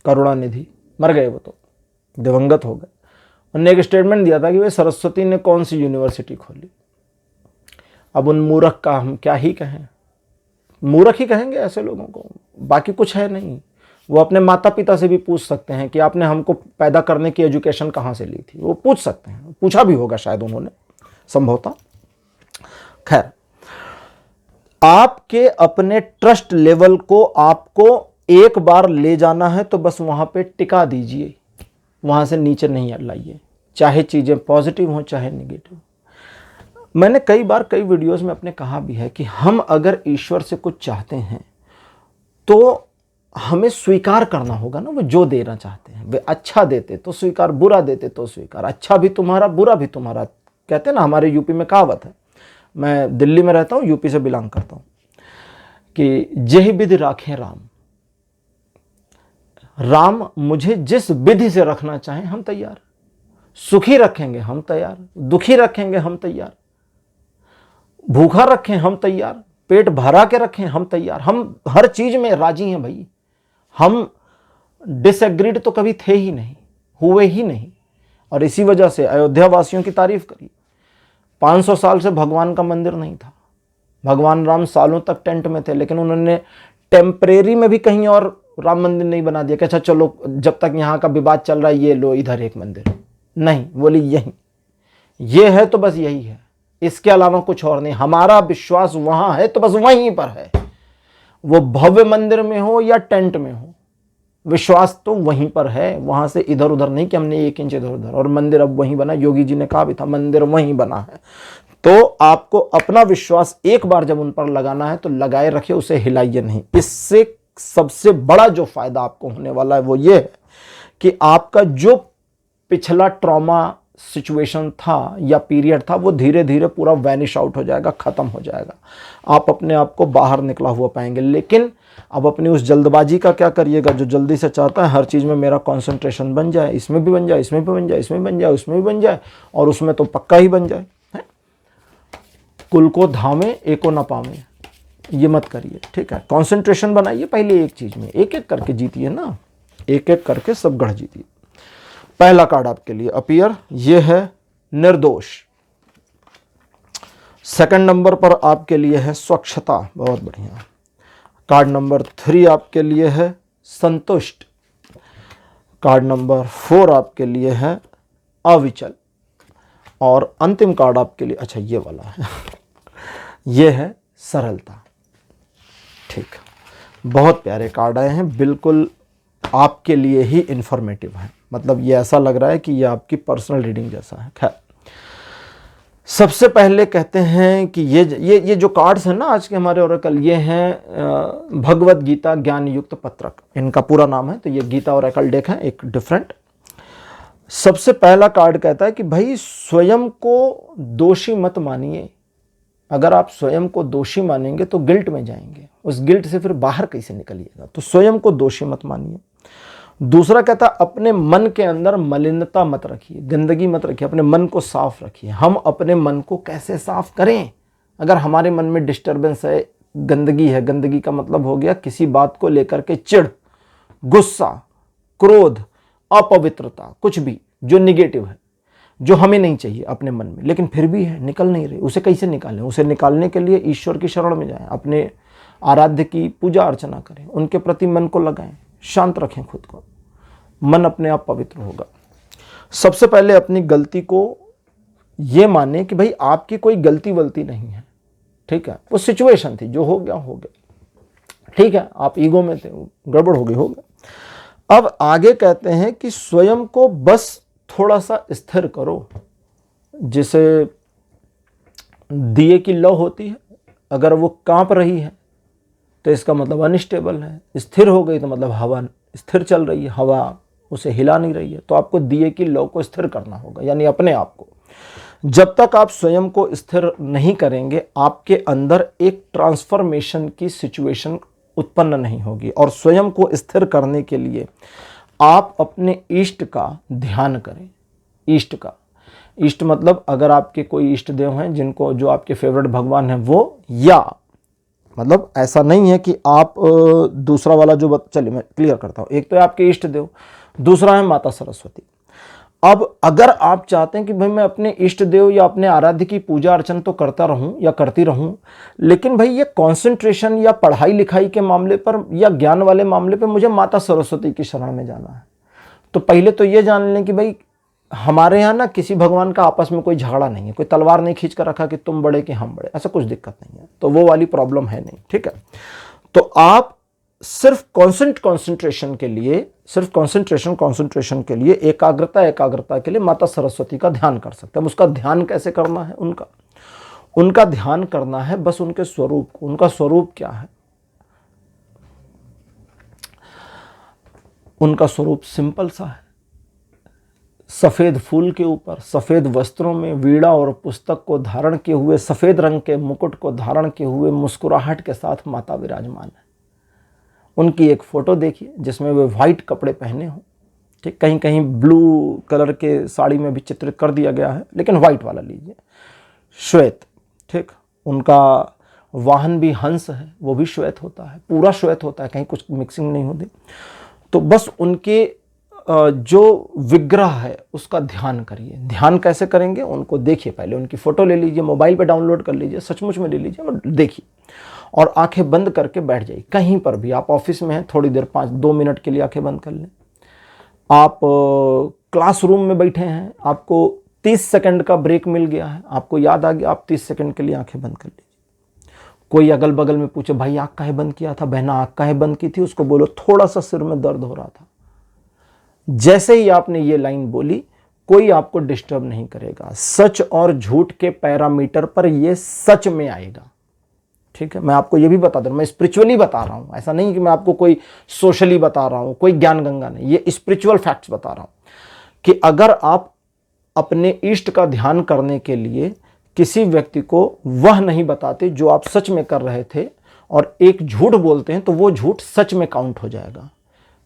करुणानिधि, मर गए वो तो, दिवंगत हो गए। उन्होंने एक स्टेटमेंट दिया था कि वे सरस्वती ने कौन सी यूनिवर्सिटी खोली। अब उन मूर्ख का हम क्या ही कहें, मूर्ख ही कहेंगे ऐसे लोगों को, बाकी कुछ है नहीं। वो अपने माता पिता से भी पूछ सकते हैं कि आपने हमको पैदा करने की एजुकेशन कहाँ से ली थी, वो पूछ सकते हैं, पूछा भी होगा शायद उन्होंने, संभवतः। खैर, आपके अपने ट्रस्ट लेवल को आपको एक बार ले जाना है तो बस वहां पे टिका दीजिए, वहां से नीचे नहीं लाइए, चाहे चीजें पॉजिटिव हो चाहे नेगेटिव। मैंने कई बार कई वीडियोस में अपने कहा भी है कि हम अगर ईश्वर से कुछ चाहते हैं तो हमें स्वीकार करना होगा ना, वो जो देना चाहते हैं। वे अच्छा देते तो स्वीकार, बुरा देते तो स्वीकार। अच्छा भी तुम्हारा, बुरा भी तुम्हारा। कहते हैं ना, हमारे यूपी में कहावत है, मैं दिल्ली में रहता हूँ, यूपी से बिलोंग करता हूँ, कि जेहि विधि राखें राम। राम मुझे जिस विधि से रखना चाहें हम तैयार। सुखी रखेंगे हम तैयार, दुखी रखेंगे हम तैयार, भूखा रखें हम तैयार, पेट भरा के रखें हम तैयार। हम हर चीज में राजी हैं भाई। हम डिसएग्रीड तो कभी थे ही नहीं, हुए ही नहीं। और इसी वजह से अयोध्या वासियों की तारीफ करी। 500 साल से भगवान का मंदिर नहीं था, भगवान राम सालों तक टेंट में थे, लेकिन उन्होंने टेम्परेरी में भी कहीं और राम मंदिर नहीं बना दिया कि अच्छा चलो जब तक यहाँ का विवाद चल रहा है ये लो इधर एक मंदिर। नहीं, बोली यही ये है तो बस यही है, इसके अलावा कुछ और नहीं। हमारा विश्वास वहां है तो बस वहीं पर है, वो भव्य मंदिर में हो या टेंट में हो, विश्वास तो वहीं पर है, वहां से इधर उधर नहीं कि हमने 1 इंच इधर उधर। और मंदिर अब वहीं बना, योगी जी ने कहा भी था मंदिर वहीं बना है। तो आपको अपना विश्वास एक बार जब उन पर लगाना है तो लगाए रखिए, उसे हिलाइए नहीं। इससे सबसे बड़ा जो फायदा आपको होने वाला है वो ये है कि आपका जो पिछला ट्रॉमा सिचुएशन था या पीरियड था वो धीरे धीरे पूरा वैनिश आउट हो जाएगा, खत्म हो जाएगा। आप अपने आप को बाहर निकला हुआ पाएंगे। लेकिन अब अपनी उस जल्दबाजी का क्या करिएगा, जो जल्दी से चाहता है हर चीज़ में मेरा कंसंट्रेशन बन जाए, इसमें भी बन जाए, इसमें भी बन जाए, इसमें भी बन जाए, उसमें भी बन जाए और उसमें तो पक्का ही बन जाए। कुल को धावे एको न पावे, ये मत करिए, ठीक है। कंसंट्रेशन बनाइए पहले एक चीज़ में, एक एक करके जीतिए ना। एक एक करके सब गढ़ जीतिए। पहला कार्ड आपके लिए अपीयर, ये है निर्दोष। सेकंड नंबर पर आपके लिए है स्वच्छता, बहुत बढ़िया। कार्ड नंबर 3 आपके लिए है संतुष्ट। कार्ड नंबर 4 आपके लिए है अविचल। और अंतिम कार्ड आपके लिए, अच्छा ये वाला है ये है सरलता। ठीक, बहुत प्यारे कार्ड आए हैं, बिल्कुल आपके लिए ही इंफॉर्मेटिव है। मतलब ये ऐसा लग रहा है कि ये आपकी पर्सनल रीडिंग जैसा है। खैर, सबसे पहले कहते हैं कि ये जो कार्ड्स हैं ना आज के हमारे ओरेकल, ये हैं भगवत गीता ज्ञान युक्त पत्रक, इनका पूरा नाम है। तो ये गीता ओरेकल डेक है, एक डिफरेंट। सबसे पहला कार्ड कहता है कि भाई स्वयं को दोषी मत मानिए। अगर आप स्वयं को दोषी मानेंगे तो गिल्ट में जाएंगे, उस गिल्ट से फिर बाहर कैसे निकलिएगा। तो स्वयं को दोषी मत मानिए। दूसरा कहता है अपने मन के अंदर मलिनता मत रखिए, गंदगी मत रखिए, अपने मन को साफ रखिए। हम अपने मन को कैसे साफ करें? अगर हमारे मन में डिस्टर्बेंस है, गंदगी है, गंदगी का मतलब हो गया किसी बात को लेकर के चिढ़, गुस्सा, क्रोध, अपवित्रता, कुछ भी जो निगेटिव है, जो हमें नहीं चाहिए अपने मन में, लेकिन फिर भी है, निकल नहीं रही। उसे कैसे निकालें? उसे निकालने के लिए ईश्वर की शरण में जाएं, अपने आराध्य की पूजा अर्चना करें, उनके प्रति मन को लगाएं, शांत रखें खुद को, मन अपने आप पवित्र होगा। सबसे पहले अपनी गलती को ये माने कि भाई आपकी कोई गलती वलती नहीं है। ठीक है, वो सिचुएशन थी, जो हो गया हो गया। ठीक है, आप ईगो में थे, गड़बड़ हो गई, हो गया। अब आगे कहते हैं कि स्वयं को बस थोड़ा सा स्थिर करो। जैसे दिए की लौ होती है, अगर वो कांप रही है तो इसका मतलब अनस्टेबल है। स्थिर हो गई तो मतलब हवा स्थिर चल रही है, हवा उसे हिला नहीं रही है। तो आपको दिए की लौ को स्थिर करना होगा, यानी अपने आप को। जब तक आप स्वयं को स्थिर नहीं करेंगे, आपके अंदर एक ट्रांसफॉर्मेशन की सिचुएशन उत्पन्न नहीं होगी। और स्वयं को स्थिर करने के लिए आप अपने इष्ट का ध्यान करें। इष्ट का, इष्ट मतलब अगर आपके कोई इष्ट देव हैं जिनको, जो आपके फेवरेट भगवान हैं वो, या मतलब ऐसा नहीं है कि आप दूसरा वाला जो चलिए मैं क्लियर करता हूँ। एक तो है आपके इष्ट देव, दूसरा है माता सरस्वती। अब अगर आप चाहते हैं कि भाई मैं अपने इष्ट देव या अपने आराध्य की पूजा अर्चना तो करता रहूं या करती रहूं, लेकिन भाई ये कंसंट्रेशन या पढ़ाई लिखाई के मामले पर या ज्ञान वाले मामले पर मुझे माता सरस्वती की शरण में जाना है, तो पहले तो ये जान लें कि भाई हमारे यहाँ ना किसी भगवान का आपस में कोई झगड़ा नहीं है, कोई तलवार नहीं खींच कर रखा कि तुम बड़े कि हम बड़े, ऐसा कुछ दिक्कत नहीं है। तो वो वाली प्रॉब्लम है नहीं। ठीक है, तो आप सिर्फ कंसंट्रेशन के लिए एकाग्रता के लिए माता सरस्वती का ध्यान कर सकते हैं। उसका ध्यान कैसे करना है? उनका ध्यान करना है बस उनके स्वरूप को। उनका स्वरूप क्या है? उनका स्वरूप सिंपल सा है, सफेद फूल के ऊपर सफेद वस्त्रों में वीणा और पुस्तक को धारण किए हुए, सफेद रंग के मुकुट को धारण किए हुए, मुस्कुराहट के साथ माता विराजमान है। उनकी एक फोटो देखिए जिसमें वे व्हाइट कपड़े पहने हों। ठीक, कहीं कहीं ब्लू कलर के साड़ी में भी चित्रित कर दिया गया है, लेकिन व्हाइट वाला लीजिए, श्वेत। ठीक, उनका वाहन भी हंस है, वो भी श्वेत होता है, पूरा श्वेत होता है, कहीं कुछ मिक्सिंग नहीं होती। तो बस उनके जो विग्रह है उसका ध्यान करिए। ध्यान कैसे करेंगे? उनको देखिए, पहले उनकी फोटो ले लीजिए, मोबाइल पे डाउनलोड कर लीजिए, सचमुच में ले लीजिए और देखिए, और आंखें बंद करके बैठ जाइए। कहीं पर भी, आप ऑफिस में हैं, थोड़ी देर 5-2 मिनट के लिए आंखें बंद कर लें। आप क्लासरूम में बैठे हैं, आपको 30 सेकंड का ब्रेक मिल गया है, आपको याद आ गया, आप 30 सेकंड के लिए आंखें बंद कर लीजिए। कोई अगल बगल में पूछे भाई आँख काहे बंद किया था, बहना आँख काहे बंद की थी, उसको बोलो थोड़ा सा सिर में दर्द हो रहा था। जैसे ही आपने ये लाइन बोली, कोई आपको डिस्टर्ब नहीं करेगा। सच और झूठ के पैरामीटर पर ये सच में आएगा। ठीक है, मैं आपको ये भी बता दूं, मैं स्पिरिचुअली बता रहा हूं, ऐसा नहीं कि मैं आपको कोई सोशली बता रहा हूं, कोई ज्ञान गंगा नहीं, ये स्पिरिचुअल फैक्ट्स बता रहा हूं कि अगर आप अपने इष्ट का ध्यान करने के लिए किसी व्यक्ति को वह नहीं बताते जो आप सच में कर रहे थे, और एक झूठ बोलते हैं, तो वो झूठ सच में काउंट हो जाएगा,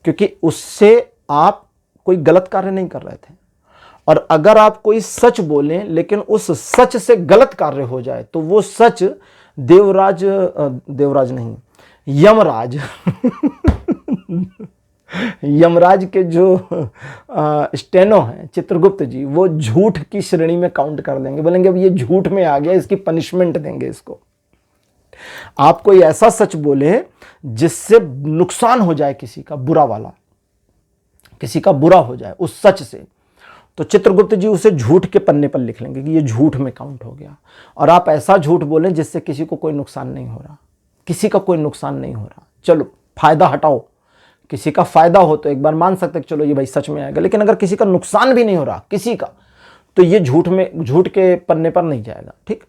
क्योंकि उससे आप कोई गलत कार्य नहीं कर रहे थे। और अगर आप कोई सच बोलें लेकिन उस सच से गलत कार्य हो जाए, तो वो सच देवराज नहीं, यमराज यमराज के जो स्टेनो हैं चित्रगुप्त जी, वो झूठ की श्रेणी में काउंट कर देंगे, बोलेंगे अब ये झूठ में आ गया, इसकी पनिशमेंट देंगे इसको। आप कोई ऐसा सच बोले जिससे नुकसान हो जाए किसी का, बुरा वाला, किसी का बुरा हो जाए उस सच से, तो चित्रगुप्त जी उसे झूठ के पन्ने पर लिख लेंगे कि ये झूठ में काउंट हो गया। और आप ऐसा झूठ बोलें जिससे किसी को कोई नुकसान नहीं हो रहा, किसी का कोई नुकसान नहीं हो रहा, चलो फायदा हटाओ, किसी का फायदा हो तो एक बार मान सकते चलो ये भाई सच में आएगा, लेकिन अगर किसी का नुकसान भी नहीं हो रहा किसी का, तो ये झूठ के पन्ने पर नहीं जाएगा। ठीक।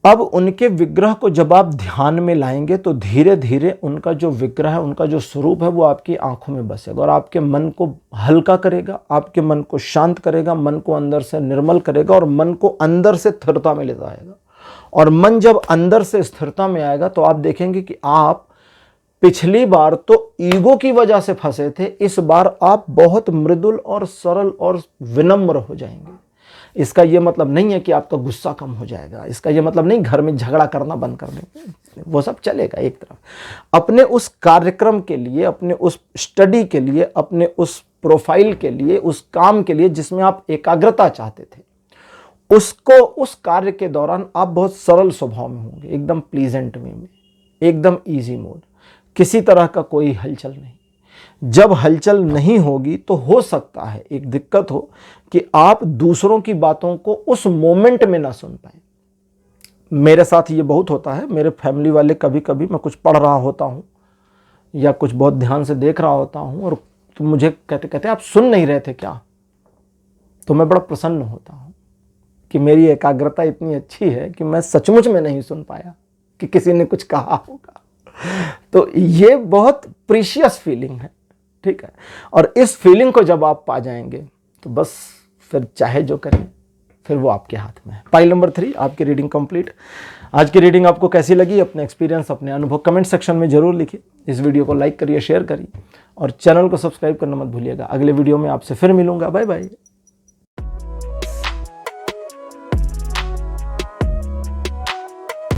अब उनके विग्रह को जब आप ध्यान में लाएंगे तो धीरे धीरे उनका जो विग्रह है, उनका जो स्वरूप है, वो आपकी आंखों में बसेगा और आपके मन को हल्का करेगा, आपके मन को शांत करेगा, मन को अंदर से निर्मल करेगा और मन को अंदर से स्थिरता में ले जाएगा। और मन जब अंदर से स्थिरता में आएगा तो आप देखेंगे कि आप पिछली बार तो ईगो की वजह से फंसे थे, इस बार आप बहुत मृदुल और सरल और विनम्र हो जाएंगे। इसका यह मतलब नहीं है कि आपका गुस्सा कम हो जाएगा, इसका यह मतलब नहीं घर में झगड़ा करना बंद कर देंगे, वो सब चलेगा एक तरफ। अपने उस कार्यक्रम के लिए, अपने उस स्टडी के लिए, अपने उस प्रोफाइल के लिए, उस काम के लिए जिसमें आप एकाग्रता चाहते थे, उसको, उस कार्य के दौरान आप बहुत सरल स्वभाव में होंगे, एकदम प्लीजेंट वे में, एकदम ईजी मोड, किसी तरह का कोई हलचल नहीं। जब हलचल नहीं होगी तो हो सकता है एक दिक्कत हो कि आप दूसरों की बातों को उस मोमेंट में ना सुन पाए। मेरे साथ ये बहुत होता है, मेरे फैमिली वाले कभी कभी मैं कुछ पढ़ रहा होता हूँ या कुछ बहुत ध्यान से देख रहा होता हूँ और तो मुझे कहते आप सुन नहीं रहे थे क्या, तो मैं बड़ा प्रसन्न होता हूँ कि मेरी एकाग्रता इतनी अच्छी है कि मैं सचमुच में नहीं सुन पाया कि किसी ने कुछ कहा होगा। तो ये बहुत प्रीशियस फीलिंग है। ठीक है। और इस फीलिंग को जब आप पा जाएंगे तो बस फिर चाहे जो करें, फिर वो आपके हाथ में है। फाइल नंबर 3 आपकी रीडिंग कंप्लीट। आज की रीडिंग आपको कैसी लगी, अपने एक्सपीरियंस, अपने अनुभव कमेंट सेक्शन में जरूर लिखिए। इस वीडियो को लाइक करिए, शेयर करिए और चैनल को सब्सक्राइब करना मत भूलिएगा। अगले वीडियो में आपसे फिर मिलूंगा। Bye bye.